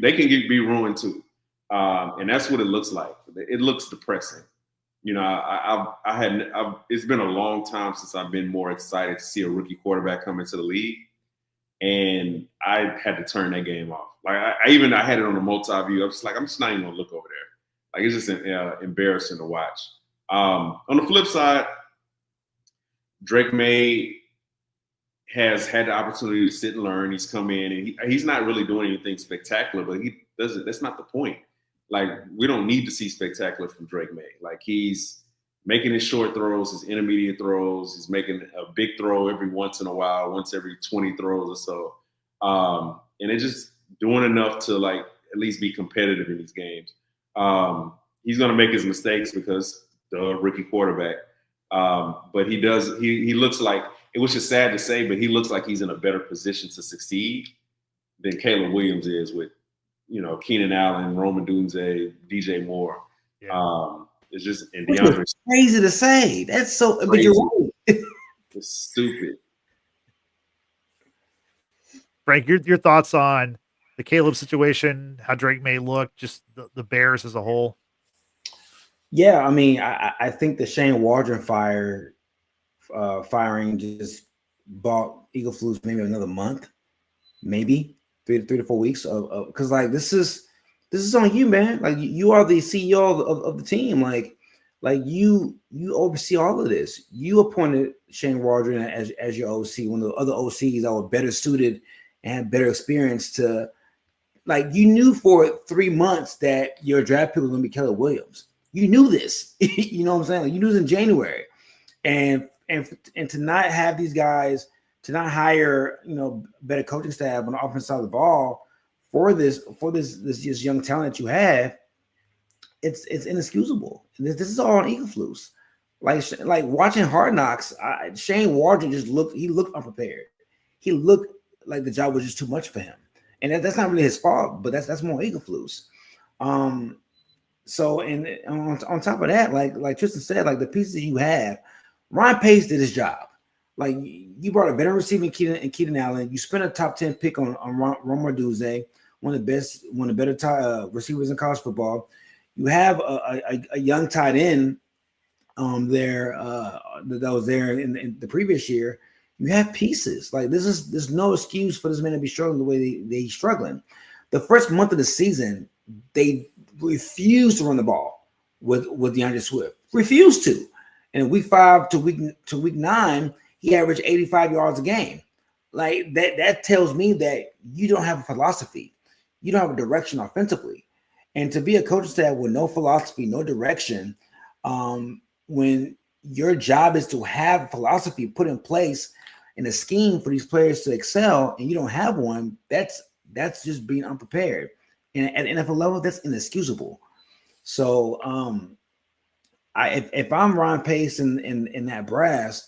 They can be ruined too. And that's what it looks like. It looks depressing. You know, it's been a long time since I've been more excited to see a rookie quarterback come into the league. And I had to turn that game off. Like I had it on a multi-view. I was like, I'm just not even gonna look over there. Like it's just embarrassing to watch. On the flip side, Drake May has had the opportunity to sit and learn. He's come in and he's not really doing anything spectacular, but he doesn't. That's not the point. Like we don't need to see spectacular from Drake May. Like he's making his short throws, his intermediate throws. He's making a big throw every once in a while, once every 20 throws or so. And it's just doing enough to like at least be competitive in these games. He's going to make his mistakes because the rookie quarterback. But he looks like, which is sad to say, but he looks like he's in a better position to succeed than Caleb Williams is with, you know, Keenan Allen, Roman Dunze, DJ Moore. Yeah. It's just and DeAndre.
Crazy to say. That's so. Crazy. But you're right.
It's stupid.
Frank, your thoughts on the Caleb situation, how Drake may look, just the Bears as a whole?
Yeah, I mean, I think the Shane Waldron firing just bought Eberflus maybe another month, maybe 3 to 4 weeks of because like this is on you, man. Like you are the CEO of the team. Like you oversee all of this. You appointed Shane Waldron as your OC, one of the other OCs that were better suited and had better experience to. Like you knew for 3 months that your draft pick was going to be Caleb Williams. You knew this. You know what I'm saying? Like you knew this in January, and to not have these guys, to not hire, you know, better coaching staff on the offensive side of the ball for this young talent that you have, it's inexcusable. This is all on Eberflus. Like watching Hard Knocks, Shane Waldron just looked unprepared. He looked like the job was just too much for him, and that's not really his fault, but that's more Eberflus. So and on top of that, like Tristan said, like the pieces you have, Ryan Pace did his job. Like you brought a veteran receiver in Keenan Allen. You spent a top 10 pick on Romer Dunze, one of the better receivers in college football. You have a young tight end there that was there in the previous year. You have pieces. Like there's no excuse for this man to be struggling the way he's struggling. The first month of the season, they refused to run the ball with DeAndre Swift. Refused to. And week 5 to week 9, he averaged 85 yards a game. Like that tells me that you don't have a philosophy. You don't have a direction offensively. And to be a coaching staff with no philosophy, no direction, when your job is to have philosophy put in place and a scheme for these players to excel, and you don't have one, that's just being unprepared. And at the NFL level, that's inexcusable. So if I'm Ryan Pace in that brass,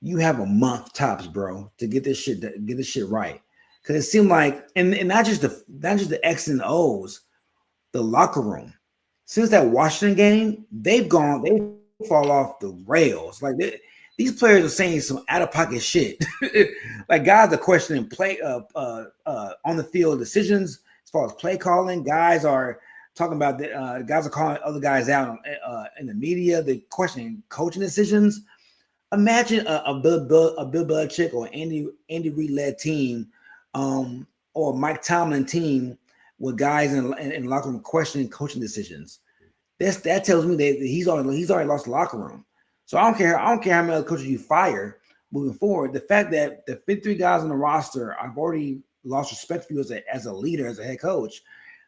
you have a month tops, bro, to get this shit right. Because it seemed like, and not just the X and O's, the locker room. Since that Washington game, they fall off the rails. Like these players are saying some out of pocket shit. Like guys are questioning play on the field decisions, far as play calling, guys are talking about guys are calling other guys out in the media. They're questioning coaching decisions. Imagine a Bill Belichick or Andy Reid led team, or Mike Tomlin team with guys in the locker room questioning coaching decisions. That tells me that he's already lost the locker room. So I don't care how many other coaches you fire moving forward. The fact that the 53 guys on the roster, I've already lost respect for you as a leader, as a head coach.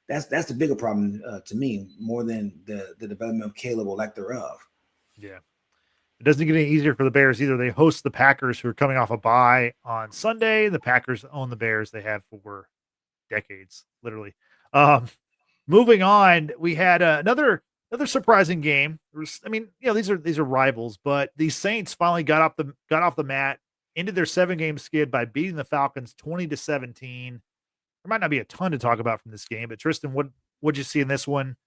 That's the bigger problem to me, more than the development of Caleb or lack thereof.
Yeah. It doesn't get any easier for the Bears either. They host the Packers, who are coming off a bye on Sunday. The Packers own the Bears. They have for decades, literally. Moving on, we had another surprising game. These are rivals, but the Saints finally got off the mat, ended their 7-game skid by beating the Falcons 20-17. There might not be a ton to talk about from this game, but Tristan, what'd you see in this one?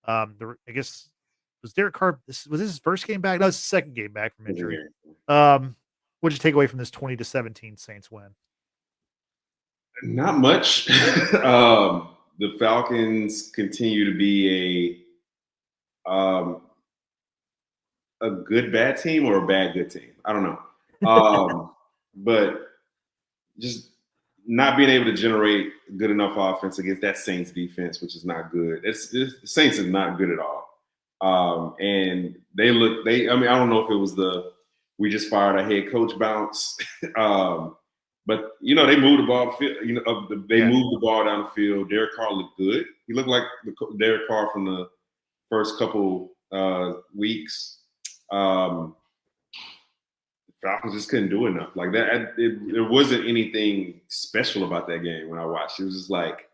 I guess. Was Derek Carr? Was this his first game back? No, it's his second game back from injury. What'd you take away from this 20-17 Saints win?
Not much. The Falcons continue to be a good bad team or a bad good team. I don't know. But just not being able to generate good enough offense against that Saints defense, which is not good. The Saints is not good at all. And I don't know if it was we just fired a head coach bounce. But they moved the ball. They moved the ball down the field. Derek Carr looked good. He looked like the Derek Carr from the first couple weeks. The Falcons just couldn't do enough. Like that, there wasn't anything special about that game when I watched. It was just like,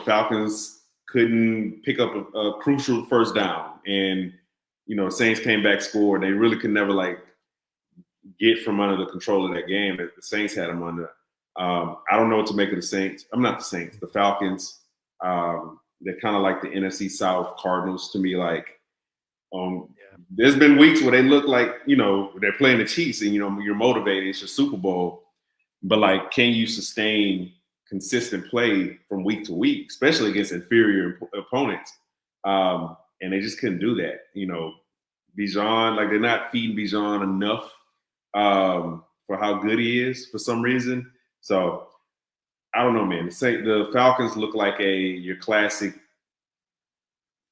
Falcons couldn't pick up a crucial first down, and Saints came back, scored. They really could never get from under the control of that game that the Saints had them under. I don't know what to make of the Saints. I'm not the Saints, the Falcons. They're kind of like the NFC South Cardinals to me. There's been weeks where they look like they're playing the Chiefs, and you're motivated. It's your Super Bowl, but can you sustain consistent play from week to week, especially against inferior opponents? And they just couldn't do that. Bijan, they're not feeding Bijan enough for how good he is for some reason. So I don't know, man. The Falcons look like your classic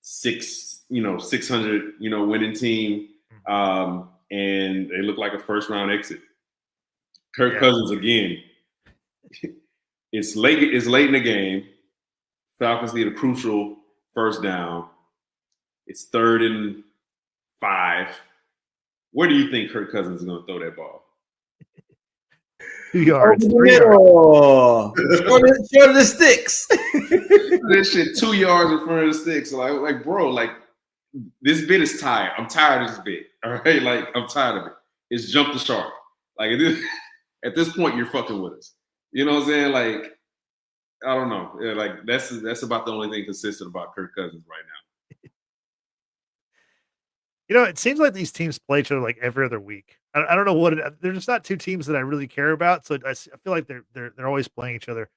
600 winning team, and they look like a first round exit. Kirk Cousins again. It's late in the game. Falcons need a crucial first down. It's 3rd and 5. Where do you think Kirk Cousins is going to throw that ball?
2 yards.
3 yards. Short of the sticks.
This shit 2 yards in front of the sticks. Bro, this bit is tired. I'm tired of this bit. All right, I'm tired of it. It's jump the shark. At this point, you're fucking with us. You know what I'm saying? I don't know. Yeah, that's about the only thing consistent about Kirk Cousins right now.
It seems like these teams play each other every other week. I don't know what they're just not two teams that I really care about. So I feel like they're always playing each other.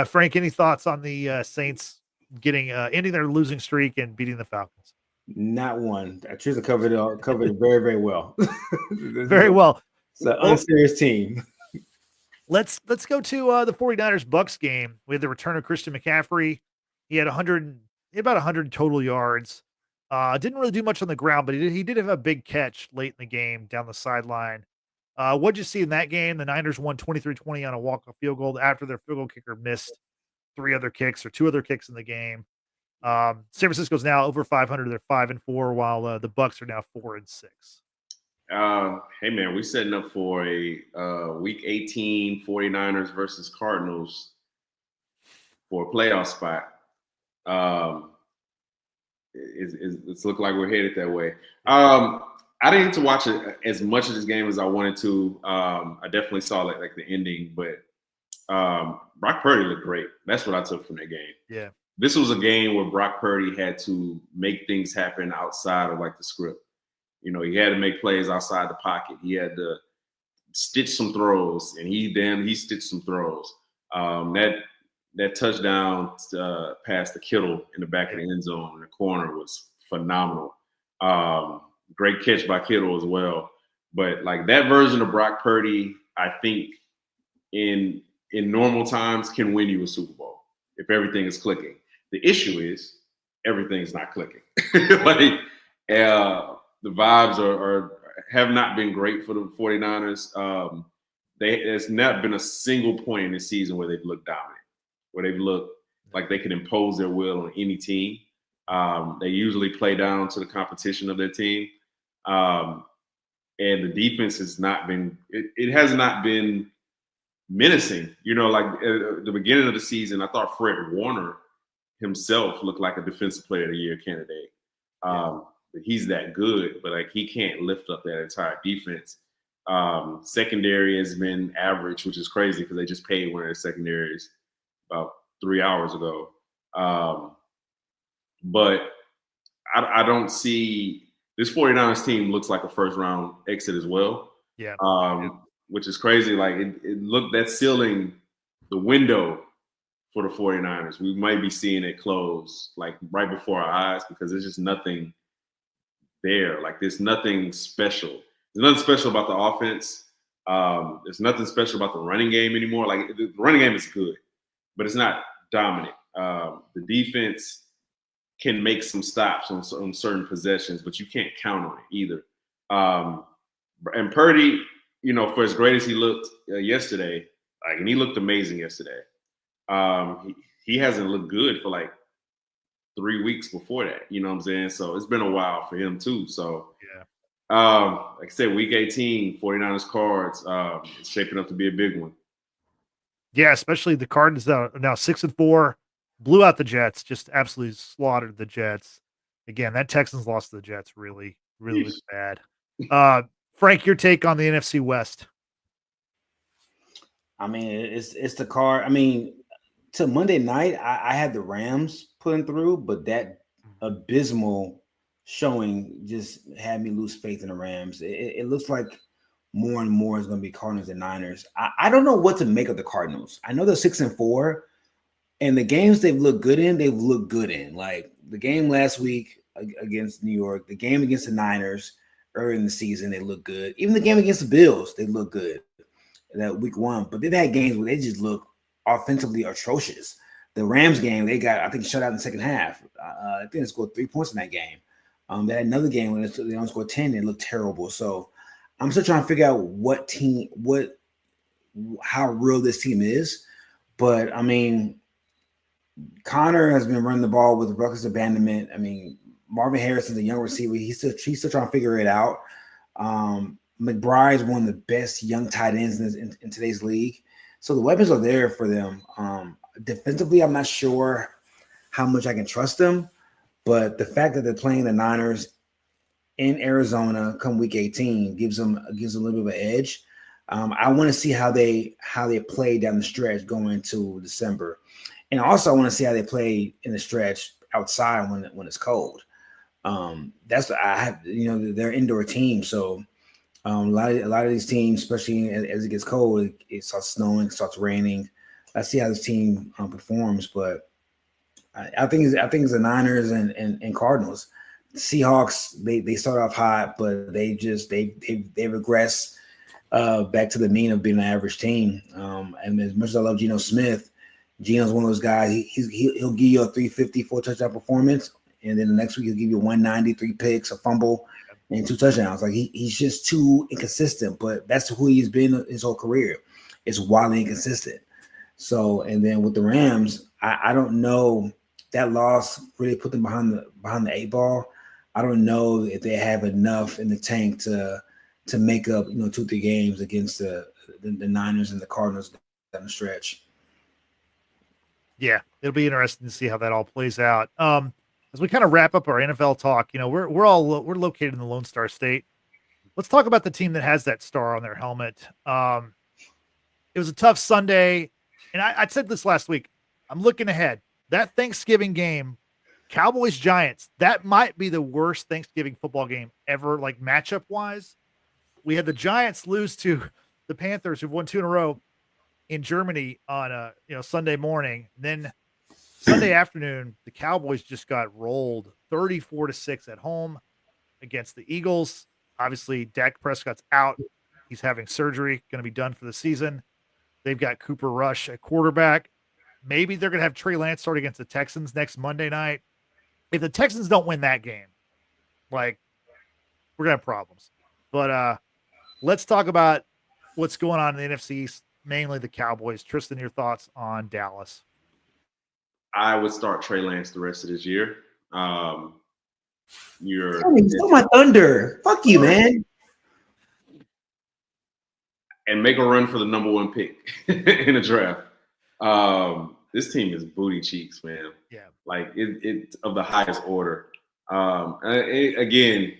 Frank, any thoughts on the Saints ending their losing streak and beating the Falcons?
Not one. Tristan covered it very, very well.
Very well.
It's an unserious team.
Let's go to the 49ers Bucks game. We had the return of Christian McCaffrey. He had about 100 total yards. Didn't really do much on the ground, but he did have a big catch late in the game down the sideline. What'd you see in that game? The Niners won 23-20 on a walk-off field goal after their field goal kicker missed 2 other kicks in the game. San Francisco's now over 500. They're 5-4, while the Bucks are now 4-6.
Hey man, we're setting up for a Week 18 49ers versus Cardinals for a playoff spot. It's looked like we're headed that way. I didn't get to watch as much of this game as I wanted to. I definitely saw the ending, but Brock Purdy looked great. That's what I took from that game.
Yeah.
This was a game where Brock Purdy had to make things happen outside of the script. He had to make plays outside the pocket. He had to stitch some throws, and he stitched some throws. That that touchdown pass to Kittle in the back of the end zone in the corner was phenomenal. Great catch by Kittle as well. But like that version of Brock Purdy, I think in normal times can win you a Super Bowl if everything is clicking. The issue is everything's not clicking. Like the vibes have not been great for the 49ers. There's not been a single point in the season where they've looked dominant, where they've looked like they can impose their will on any team. They usually play down to the competition of their team. And the defense has not been – it has not been menacing. You know, like at the beginning of the season, I thought Fred Warner himself looked like a defensive player of the year candidate. He's that good, but like he can't lift up that entire defense. Secondary has been average, which is crazy because they just paid one of their secondaries about 3 hours ago. But I don't see this 49ers team looks like a first round exit as well.
Yeah.
Which is crazy. Like it looked that's sealing the window for the 49ers. We might be seeing it close like right before our eyes because there's just nothing there. Like there's nothing special. There's nothing special about the offense. There's nothing special about the running game anymore. Like the running game is good, but it's not dominant. The defense can make some stops on certain possessions, but you can't count on it either. And Purdy, you know, for as great as he looked yesterday, like, and he looked amazing yesterday. He hasn't looked good for like 3 weeks before that. You know what I'm saying? So it's been a while for him too. So
yeah.
Like I said, week 18, 49ers Cards, it's shaping up to be a big one.
Yeah, especially the Cardinals now 6-4, blew out the Jets, just absolutely slaughtered the Jets. Again, that Texans loss to the Jets really looks bad. Frank, your take on the NFC West?
I mean, it's the card. I mean, to Monday night, I had the Rams pulling through, but that abysmal showing just had me lose faith in the Rams. It looks like more and more is going to be Cardinals and Niners. I don't know what to make of the Cardinals. I know they're 6-4, and the games they've looked good in. Like the game last week against New York, the game against the Niners early in the season, they look good. Even the game against the Bills, they look good. That week 1, but they've had games where they just look offensively atrocious. The Rams game, they got, I think, shut out in the second half. I think they scored 3 points in that game. They had another game when they only scored 10, they looked terrible. So I'm still trying to figure out how real this team is. But I mean, Connor has been running the ball with reckless abandonment. I mean, Marvin Harrison's a young receiver. He's still trying to figure it out. McBride is one of the best young tight ends in today's league. So the weapons are there for them. Defensively, I'm not sure how much I can trust them, but the fact that they're playing the Niners in Arizona come week 18 gives them a little bit of an edge. I want to see how they play down the stretch going into December. And also I want to see how they play in the stretch outside when it's cold. That's I have, they're indoor team. So a lot of these teams, especially as it gets cold, it starts snowing, it starts raining. I see how this team performs, but I think it's the Niners and Cardinals. Seahawks, they start off hot, but they regress back to the mean of being an average team. And as much as I love Geno Smith, Geno's one of those guys. He'll give you a 350 4-touchdown performance, and then the next week he'll give you 190, 3 picks, a fumble, and 2 touchdowns. Like he's just too inconsistent. But that's who he's been his whole career. It's wildly inconsistent. So, and then with the Rams, I don't know. That loss really put them behind the 8 ball. I don't know if they have enough in the tank to make up 2-3 games against the Niners and the Cardinals down the stretch.
Yeah, it'll be interesting to see how that all plays out. As we kind of wrap up our NFL talk, we're located in the Lone Star State. Let's talk about the team that has that star on their helmet. It was a tough Sunday, and I said this last week. I'm looking ahead. That Thanksgiving game, Cowboys-Giants, that might be the worst Thanksgiving football game ever, like matchup-wise. We had the Giants lose to the Panthers, who've won 2 in a row, in Germany on Sunday morning. Then Sunday afternoon, the Cowboys just got rolled 34-6 at home against the Eagles. Obviously, Dak Prescott's out. He's having surgery, going to be done for the season. They've got Cooper Rush at quarterback. Maybe they're going to have Trey Lance start against the Texans next Monday night. If the Texans don't win that game, we're going to have problems. But let's talk about what's going on in the NFC East, mainly the Cowboys. Tristan, your thoughts on Dallas?
I would start Trey Lance the rest of this year.
You're my thunder. Fuck you, man.
And make a run for the number 1 pick in the draft. This team is booty cheeks, man.
Yeah.
It's of the highest order. Again,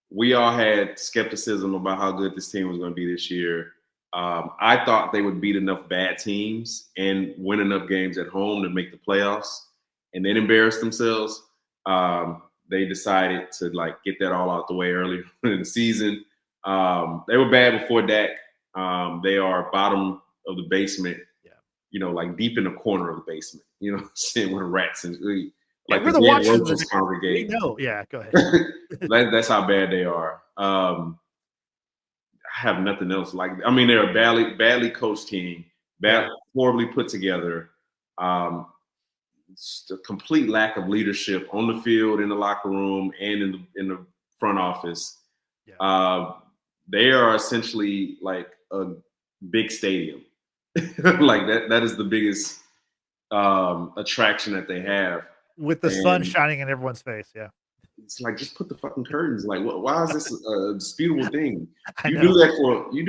we all had skepticism about how good this team was going to be this year. I thought they would beat enough bad teams and win enough games at home to make the playoffs and then embarrass themselves. They decided to get that all out the way early in the season. They were bad before Dak. They are bottom of the basement, deep in the corner of the basement, sitting with rats and
we're the Watchers
congregate.
No, yeah, go ahead.
That's how bad they are. I have nothing else. They're a badly coached team, horribly put together. It's a complete lack of leadership on the field, in the locker room, and in the front office. Yeah. They are essentially like a big stadium. That is the biggest attraction that they have.
With the sun shining in everyone's face, yeah.
It's just put the fucking curtains. Why is this a disputable thing? You do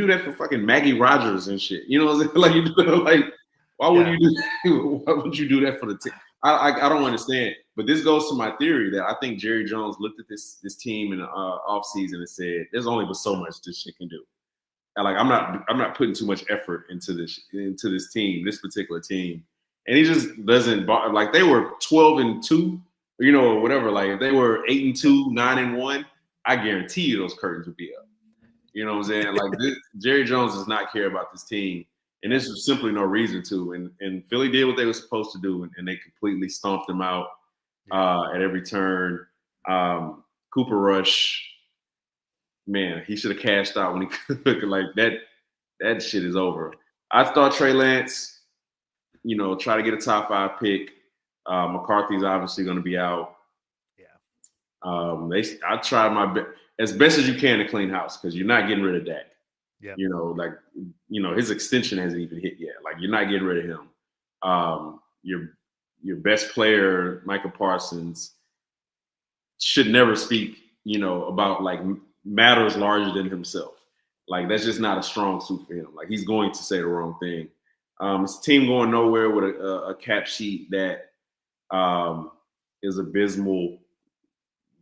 that for fucking Maggie Rogers and shit. You know what I'm saying? Why would you do that? Why would you do that for the team? I don't understand. But this goes to my theory that I think Jerry Jones looked at this team in the offseason and said, "There's only but so much this shit can do." And I'm not putting too much effort into this team, this particular team. And he just doesn't they were 12-2, or whatever. If they were 8-2, 9-1, I guarantee you those curtains would be up. You know what I'm saying? Jerry Jones does not care about this team, and there's simply no reason to. And Philly did what they were supposed to do, and they completely stomped them out at every turn. Cooper Rush, man, he should have cashed out when he could. That shit is over. I thought Trey Lance, try to get a top 5 pick. McCarthy's obviously going to be out. Yeah. I tried my best, as best as you can, to clean house, because you're not getting rid of Dak. Yeah. His extension hasn't even hit yet. You're not getting rid of him. Your best player, Michael Parsons, should never speak, about matters larger than himself. That's just not a strong suit for him. He's going to say the wrong thing. It's a team going nowhere with a cap sheet that is abysmal.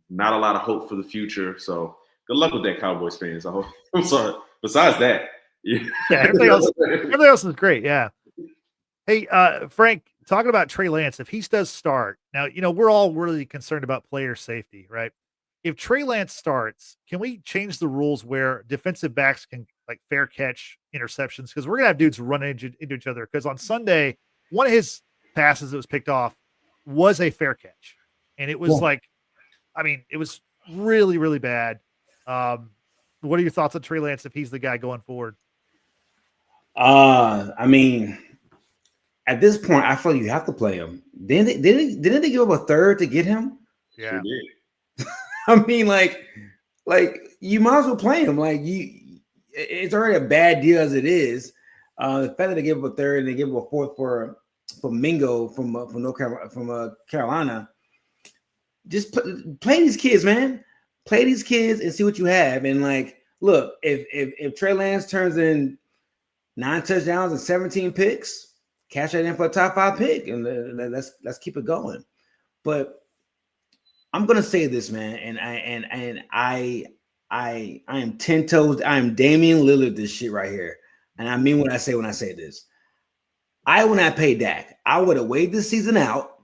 Not a lot of hope for the future. So good luck with that, Cowboys fans. I'm sorry. Besides that,
everything else is great. Yeah. Hey, Frank, talking about Trey Lance, if he does start now, we're all really concerned about player safety, right? If Trey Lance starts, can we change the rules where defensive backs can fair catch interceptions? Because we're gonna have dudes running into each other. Because on Sunday, one of his passes that was picked off was a fair catch, and it was it was really, really bad. What are your thoughts on Trey Lance if he's the guy going forward?
At this point, I feel you have to play him. Didn't they give up a third to get him?
Yeah.
You might as well play him. It's already a bad deal as it is. The fact that they gave up a third and they gave up a fourth for Mingo from North Carolina, from Carolina. Just play these kids, man. Play these kids and see what you have. And look, if Trey Lance turns in 9 touchdowns and 17 picks, cash that in for a top 5 pick, and let's keep it going. But I'm gonna say this, man, and I am 10 toes. I am Damian Lillard this shit right here, and I mean what I say when I say this. I would not pay Dak. I would have waited this season out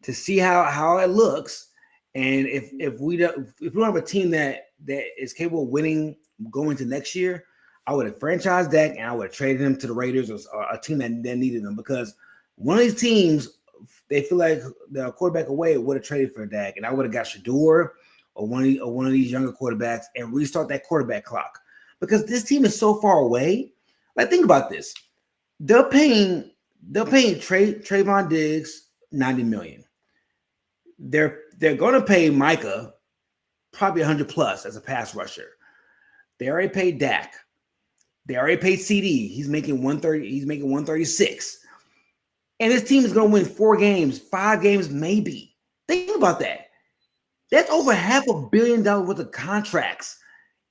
to see how it looks, and if we don't have a team that is capable of winning going to next year, I would have franchised Dak and I would have traded him to the Raiders or a team that needed him, because one of these teams, they feel like the quarterback away would have traded for Dak, and I would have got Shador or one of these younger quarterbacks and restart that quarterback clock, because this team is so far away. Like, think about this: they're paying Trayvon Diggs $90 million. They're going to pay Micah probably 100 plus as a pass rusher. They already paid Dak. They already paid CD. He's making 130. He's making 136. And this team is going to win 4 games, 5 games, maybe. Think about that. That's over $500 million worth of contracts,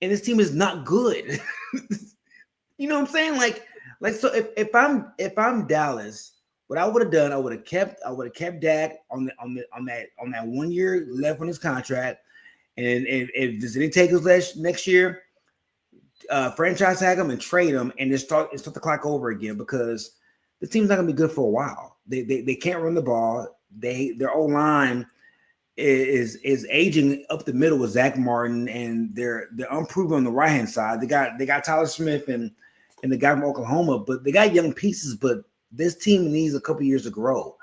and this team is not good. You know what I'm saying? Like so. If I'm Dallas, what I would have done, I would have kept Dak on that 1 year left on his contract, and if there's any takers next year, franchise tag him and trade him, and just start the clock over again, because the team's not gonna be good for a while. They can't run the ball. Their O-line is aging up the middle with Zach Martin, and they're unproven on the right hand side. They got Tyler Smith and the guy from Oklahoma, but they got young pieces. But this team needs a couple years to grow,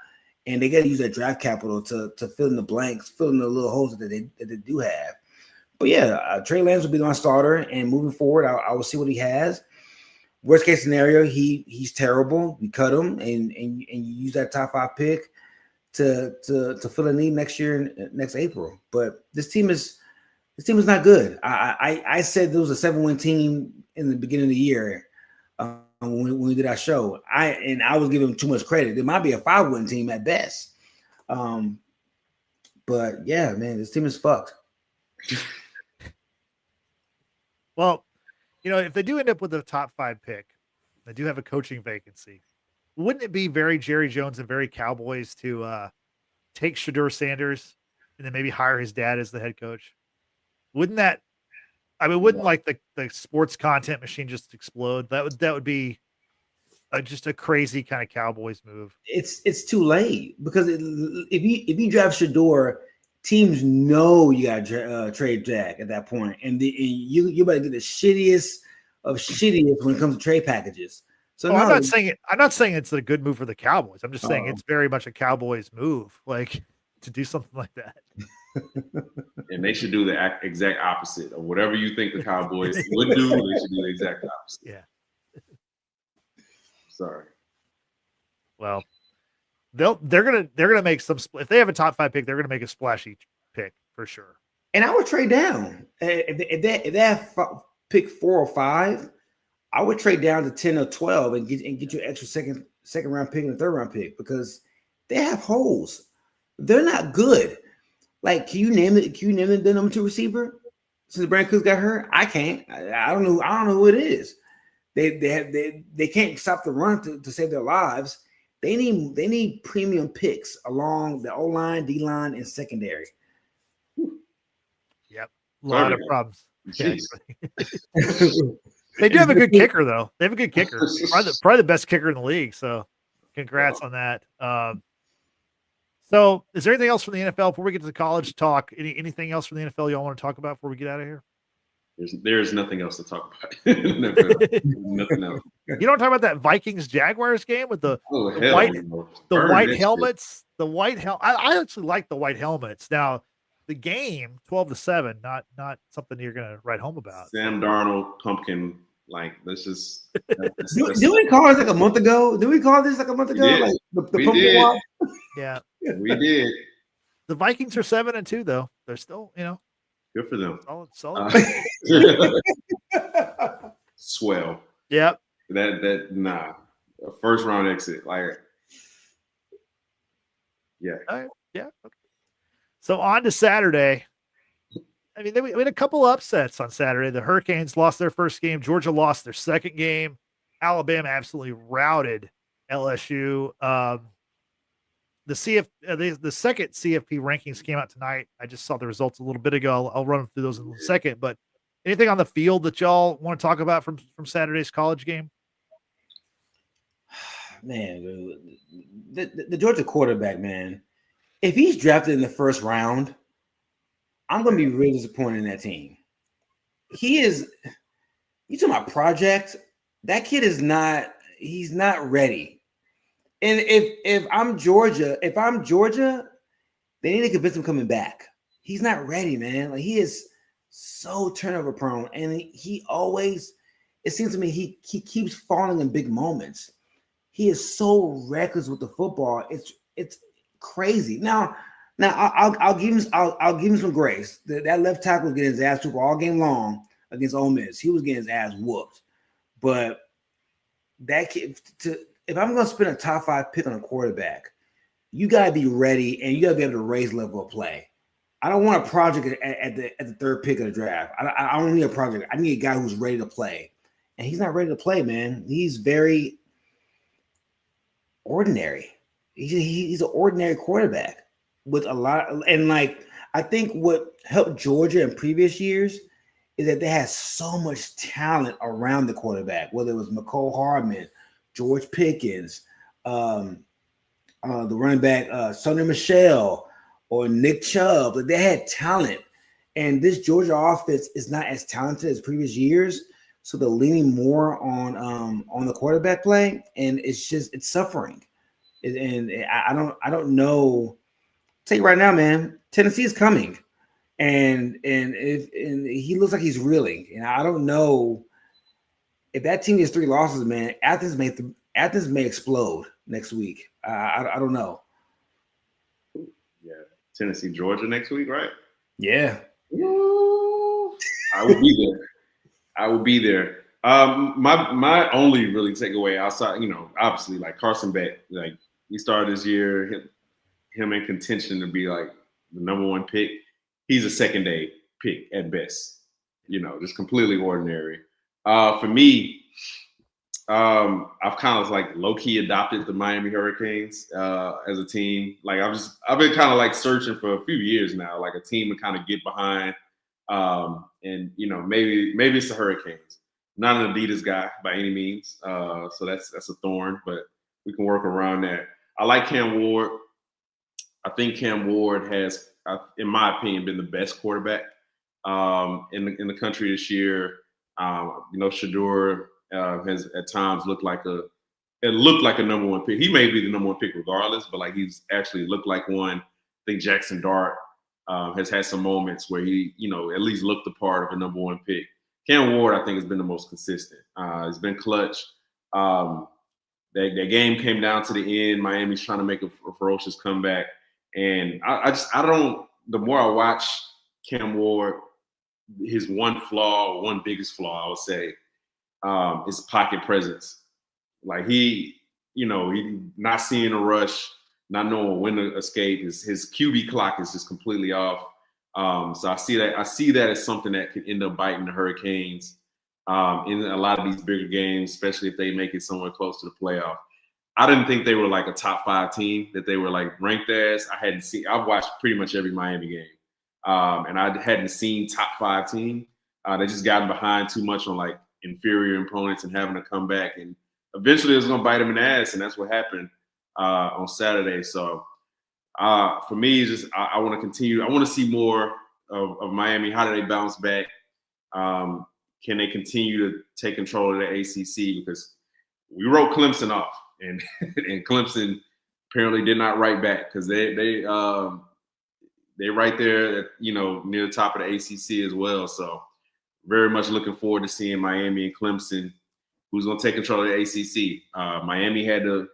and they got to use that draft capital to fill in the blanks, fill in the little holes that they do have. But yeah, Trey Lance will be my starter, and moving forward, I will see what he has. Worst case scenario, he's terrible. We cut him and you use that top 5 pick to fill a need next year, next April. But this team is not good. I said there was a 7-win team in the beginning of the year when we did our show. I was giving them too much credit. There might be a 5-win team at best. But yeah, man, this team is fucked.
Well, if they do end up with a top 5 pick, they do have a coaching vacancy. Wouldn't it be very Jerry Jones and very Cowboys to take Shador Sanders and then maybe hire his dad as the head coach? Wouldn't that? I mean, wouldn't like the sports content machine just explode? That would be just a crazy kind of Cowboys move.
It's too late, because if you draft Shador, teams know you got to trade Jack at that point, and you better get the shittiest of shittiest when it comes to trade packages. So
I'm not saying it's a good move for the Cowboys. I'm just saying it's very much a Cowboys move, like to do something like that.
And they should do the exact opposite of whatever you think the Cowboys would do. They should do the exact opposite.
Yeah.
Sorry.
Well, they're gonna make some. If they have a top 5 pick, they're gonna make a splashy pick for sure.
And I would trade down if they have pick 4 or 5. I would trade down to 10 or 12 and get you an extra second round pick and a 3rd round pick, because they have holes. They're not good. Like, can you name it? Can you name the number 2 receiver since Brandon Cooks got hurt? I can't. I don't know. I don't know who it is. They can't stop the run to save their lives. They need premium picks along the O-line, D-line, and secondary.
Yep, a lot of problems. Yeah. They do have a good kicker, though. They have a good kicker, probably the best kicker in the league. So, congrats on that. So, is there anything else from the NFL before we get to the college talk? Anything else from the NFL y'all want to talk about before we get out of here?
There's nothing else to talk about. Nothing else.
You don't talk about that Vikings Jaguars game with the white helmets. The white I actually like the white helmets. Now, the game 12-7, not something you're gonna write home about.
Sam Darnold pumpkin. Like, let's just.
Did we call it like a month ago? Did we call this like a month ago? Like the pumpkin walk?
Yeah,
we did.
The Vikings are 7-2 though. They're still,
good for them.
Solid.
Swell.
Yep.
A first round exit. Like, yeah.
All right. Yeah. Okay. So on to Saturday. I mean, we had a couple upsets on Saturday. The Hurricanes lost their first game. Georgia lost their second game. Alabama absolutely routed LSU. The second CFP rankings came out tonight. I just saw the results a little bit ago. I'll run through those in a second. But anything on the field that y'all want to talk about from Saturday's college game?
Man, the Georgia quarterback, man, if he's drafted in the first round, I'm going to be really disappointed in that team. He is You talking about project? That kid is not. He's not ready. And if I'm Georgia, they need to convince him coming back. He's not ready, man. Like he is so turnover prone, and he always. It seems to me he keeps falling in big moments. He is so reckless with the football. It's crazy. Now I'll give him some grace. That left tackle was getting his ass whooped all game long against Ole Miss. He was getting his ass whooped. But that kid, if I'm going to spend a top 5 pick on a quarterback, you got to be ready and you got to be able to raise level of play. I don't want a project at the third pick of the draft. I don't need a project. I need a guy who's ready to play, and he's not ready to play, man. He's very ordinary. He's an ordinary quarterback with a lot and like I think what helped Georgia in previous years is that they had so much talent around the quarterback, whether it was McCole Hardman, George Pickens, the running back Sonny Michel or Nick Chubb. Like they had talent, and this Georgia offense is not as talented as previous years, so they're leaning more on the quarterback play, and it's suffering. And I don't know. I'll tell you right now, man, Tennessee is coming, and he looks like he's reeling. And I don't know if that team gets 3 losses, man. Athens may explode next week. I don't know.
Yeah, Tennessee, Georgia next week, right?
Yeah.
I will be there. My only really takeaway outside, obviously like Carson Beck, like he started this year, him in contention to be like the number 1 pick. He's a second day pick at best, just completely ordinary. For me, I've kind of like low key adopted the Miami Hurricanes as a team. Like I've been kind of like searching for a few years now, like a team to kind of get behind. And maybe it's the Hurricanes. Not an Adidas guy by any means, so that's a thorn, but we can work around that. I like Cam Ward. I think Cam Ward has, in my opinion, been the best quarterback in the country this year. Shador has at times looked like a number 1 pick. He may be the number 1 pick regardless, but like he's actually looked like one. I think Jackson Dart has had some moments where he, at least looked the part of a number 1 pick. Cam Ward, I think, has been the most consistent. He's been clutch. That game came down to the end. Miami's trying to make a ferocious comeback. And I don't, the more I watch Cam Ward, his one biggest flaw, I would say, is pocket presence. Like he not seeing a rush, not knowing when to escape. His QB clock is just completely off. So I see that as something that could end up biting the Hurricanes in a lot of these bigger games, especially if they make it somewhere close to the playoff. I didn't think they were like a top 5 team, that they were like ranked as. I've watched pretty much every Miami game. And I hadn't seen top 5 team. They just gotten behind too much on like inferior opponents and having to come back. And eventually it was going to bite them in the ass. And that's what happened on Saturday. So for me, it's just I want to continue. I want to see more of Miami. How do they bounce back? Can they continue to take control of the ACC? Because we wrote Clemson off, and Clemson apparently did not write back because they're right there, near the top of the ACC as well. So very much looking forward to seeing Miami and Clemson, who's going to take control of the ACC. Miami had a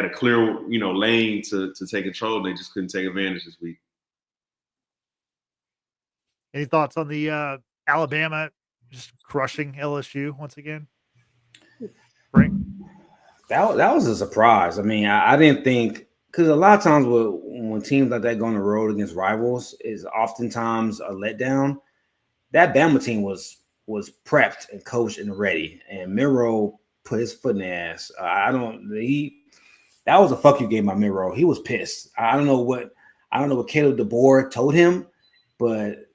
clear, lane to take control. They just couldn't take advantage this week.
Any thoughts on the Alabama just crushing LSU once again? Frank?
That was a surprise. I mean, I didn't think, because a lot of times when teams like that go on the road against rivals is oftentimes a letdown. That Bama team was prepped and coached and ready, and Miro put his foot in the ass. That was a fuck you game by Miro. He was pissed. I don't know what Caleb DeBoer told him, but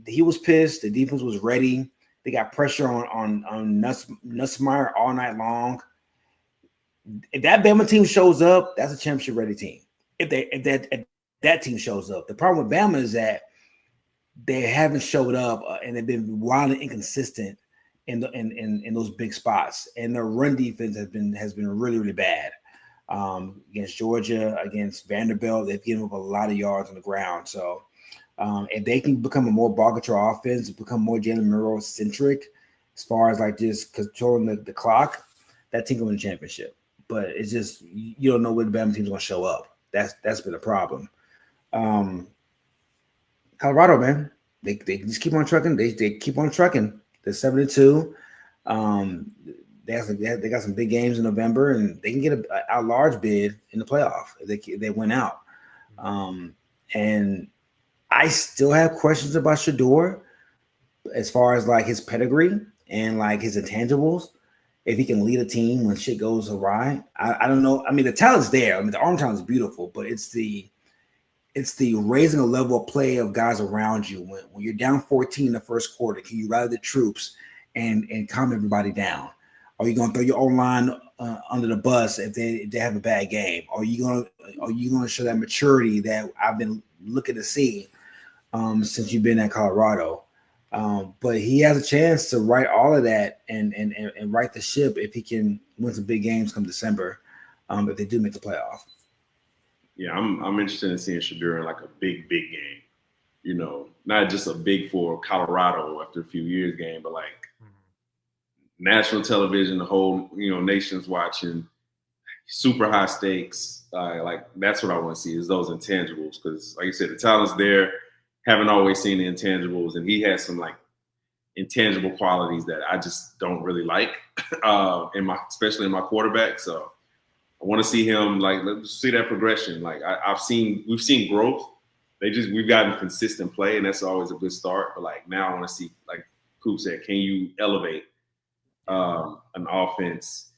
he was pissed. The defense was ready. They got pressure on Nussmeier all night long. If that Bama team shows up, that's a championship ready team. If that team shows up, the problem with Bama is that they haven't showed up and they've been wildly inconsistent. in those big spots, and their run defense has been really, really bad. Against Georgia, against Vanderbilt, they've given up a lot of yards on the ground. So if they can become a more ball control offense, become more Jalen Murrow centric, as far as like just controlling the clock, that team can win the championship. But it's just you don't know where the Bama team's going to show up. That's been a problem. Colorado, man, they just keep on trucking. They keep on trucking. They're 7-2. They got some big games in November, and they can get a large bid in the playoff if they win out. And I still have questions about Shador as far as like his pedigree and like his intangibles. If he can lead a team when shit goes awry, I don't know. I mean, the talent's there. I mean, the arm talent is beautiful, but it's the raising a level of play of guys around you. When you're down 14 in the first quarter, can you rally the troops and calm everybody down? Are you going to throw your own line under the bus if they have a bad game? Are you going to show that maturity that I've been looking to see since you've been at Colorado? But he has a chance to right all of that and right the ship if he can win some big games come December, if they do make the playoff.
Yeah, I'm interested in seeing Shador in like a big game. You know, not just a big for Colorado after a few years game, but like national television, the whole nation's watching, super high stakes. Like that's what I want to see is those intangibles because, like you said, the talent's there. Haven't always seen the intangibles, and he has some like intangible qualities that I just don't really like especially in my quarterback. So I want to see him let's see that progression. Like we've seen growth. We've gotten consistent play, and that's always a good start. But like now I want to see, like Coop said, can you elevate an offense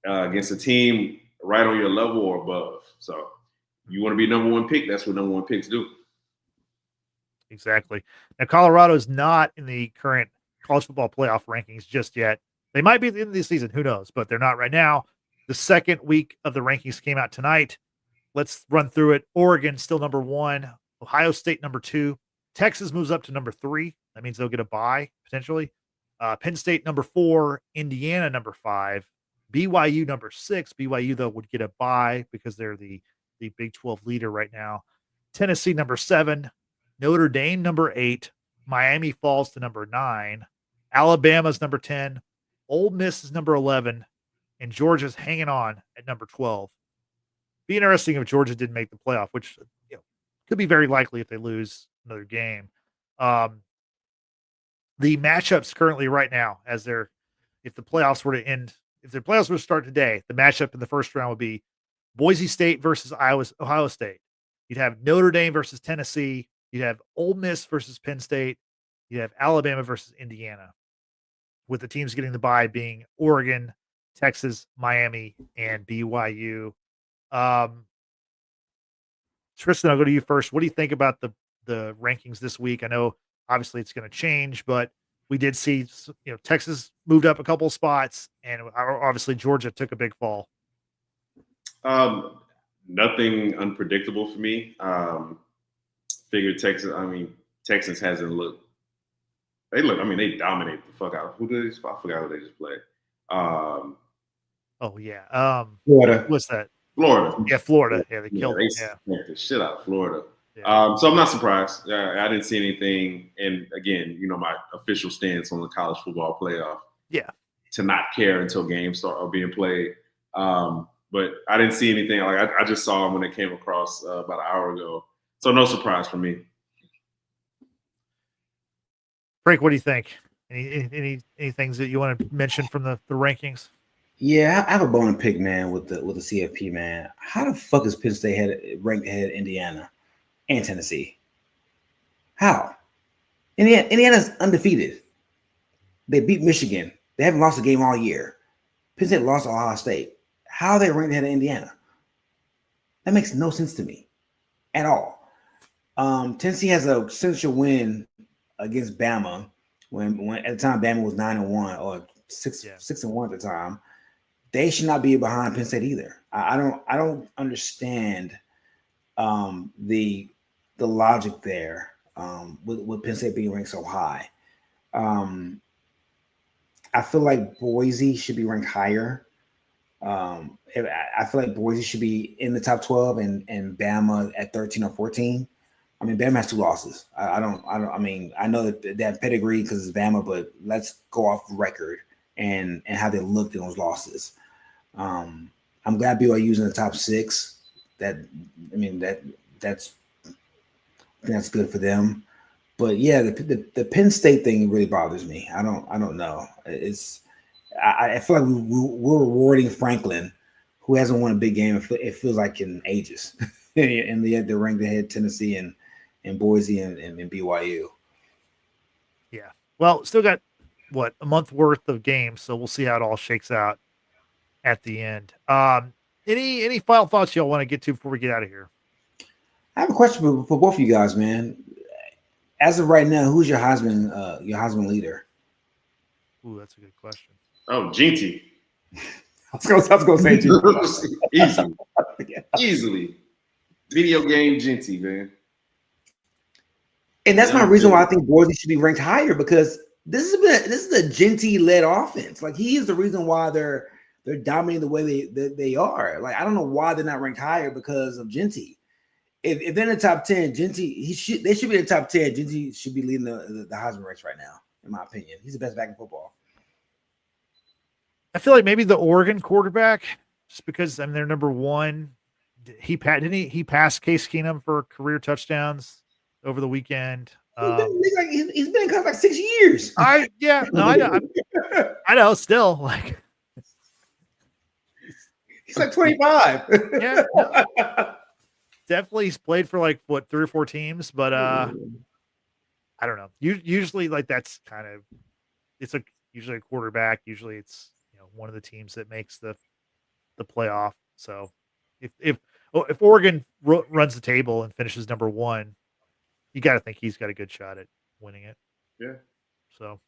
against a team right on your level or above? So you want to be number one pick. That's what number one picks do.
Exactly. Now, Colorado is not in the current college football playoff rankings just yet. They might be at the end of the season. Who knows? But they're not right now. The second week of the rankings came out tonight. Let's run through it. Oregon still number 1. Ohio State number 2. Texas moves up to number 3. That means they'll get a bye potentially. Penn State number 4. Indiana number 5. BYU number 6. BYU though would get a bye because they're the Big 12 leader right now. Tennessee number 7. Notre Dame number 8. Miami falls to number 9. Alabama's number 10. Ole Miss is number 11. And Georgia's hanging on at number 12. Be interesting if Georgia didn't make the playoff, which could be very likely if they lose another game. The matchups currently right now, if the playoffs were to end, if the playoffs were to start today, the matchup in the first round would be Boise State versus Ohio State. You'd have Notre Dame versus Tennessee. You'd have Ole Miss versus Penn State. You'd have Alabama versus Indiana, with the teams getting the bye being Oregon, Texas, Miami, and BYU. Tristan, I'll go to you first. What do you think about the rankings this week? I know obviously it's going to change, but we did see Texas moved up a couple of spots, and obviously Georgia took a big fall.
Nothing unpredictable for me. Figured Texas hasn't looked. They dominate the fuck out. Who did they? I forgot who they just played.
Florida.
What's that?
Florida.
Yeah, Florida. Yeah, they killed them.
They the shit out of Florida.
Yeah.
So I'm not surprised. I didn't see anything. And again, my official stance on the college football playoff.
Yeah.
To not care until games start or being played. But I didn't see anything. Like I just saw them when they came across about an hour ago. So no surprise for me.
Frank, what do you think? Any things that you want to mention from the rankings?
Yeah, I have a bone to pick, man, with the CFP, man. How the fuck is Penn State ranked ahead of Indiana and Tennessee? How? Indiana's undefeated. They beat Michigan. They haven't lost a game all year. Penn State lost to Ohio State. How are they ranked ahead of Indiana? That makes no sense to me at all. Tennessee has a essential win against Bama when at the time Bama was 9-1 or 6-1 at the time. They should not be behind Penn State either. I don't understand the logic there with Penn State being ranked so high. I feel like Boise should be ranked higher. I feel like Boise should be in the top 12 and Bama at 13 or 14. I mean, Bama has 2 losses. I mean, I know that they have pedigree because it's Bama, but let's go off record and how they looked in those losses. I'm glad BYU's in the top 6. That's good for them. But yeah, the Penn State thing really bothers me. I don't know. I feel like we're rewarding Franklin, who hasn't won a big game. It feels like in ages, and they're ranked ahead Tennessee and Boise and BYU.
Yeah. Well, still got a month worth of games, so we'll see how it all shakes out at the end. Any final thoughts y'all want to get to before we get out of here?
I have a question for both of you guys, man. As of right now, who's your Heisman leader?
Ooh, that's a good question.
Oh, Ginty.
I was gonna say
Ginty. Easily. Video game Ginty, man.
And that's my reason why I think Boise should be ranked higher, because this is a Ginty-led offense. Like, he is the reason why they're dominating the way they are. Like, I don't know why they're not ranked higher because of Ginty. If they're in the top 10, Ginty, they should be in the top 10. Ginty should be leading the Heisman race right now, in my opinion. He's the best back in football.
I feel like maybe the Oregon quarterback, just because they're number 1. He passed Case Keenum for career touchdowns over the weekend.
He's been in college like 6 years.
I know. I know. Still, like,
he's like 25.
Yeah. No. Definitely, he's played for 3 or 4 teams, but I don't know. Usually, that's kind of usually a quarterback. Usually, it's one of the teams that makes the playoff. So if Oregon runs the table and finishes number 1, you got to think he's got a good shot at winning it.
Yeah.
So,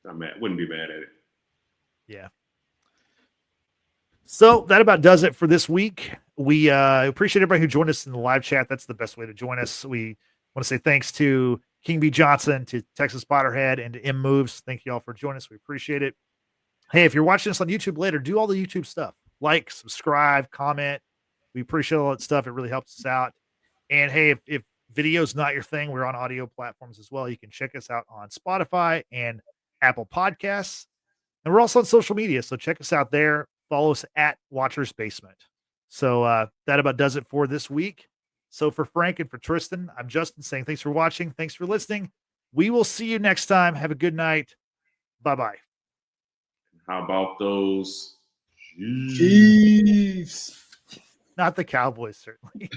wouldn't be mad at it.
Yeah. So that about does it for this week. We appreciate everybody who joined us in the live chat. That's the best way to join us. We want to say thanks to King B. Johnson, to Texas Spotterhead, and to M Moves. Thank you all for joining us. We appreciate it. Hey, if you're watching this on YouTube later, do all the YouTube stuff. Like, subscribe, comment. We appreciate all that stuff. It really helps us out. And hey, if video's not your thing, we're on audio platforms as well. You can check us out on Spotify and Apple Podcasts. And we're also on social media, so check us out there. Follow us at Watchers Basement. So that about does it for this week. So for Frank and for Tristan, I'm Justin saying thanks for watching. Thanks for listening. We will see you next time. Have a good night. Bye-bye.
How about those
Chiefs?
Not the Cowboys, certainly.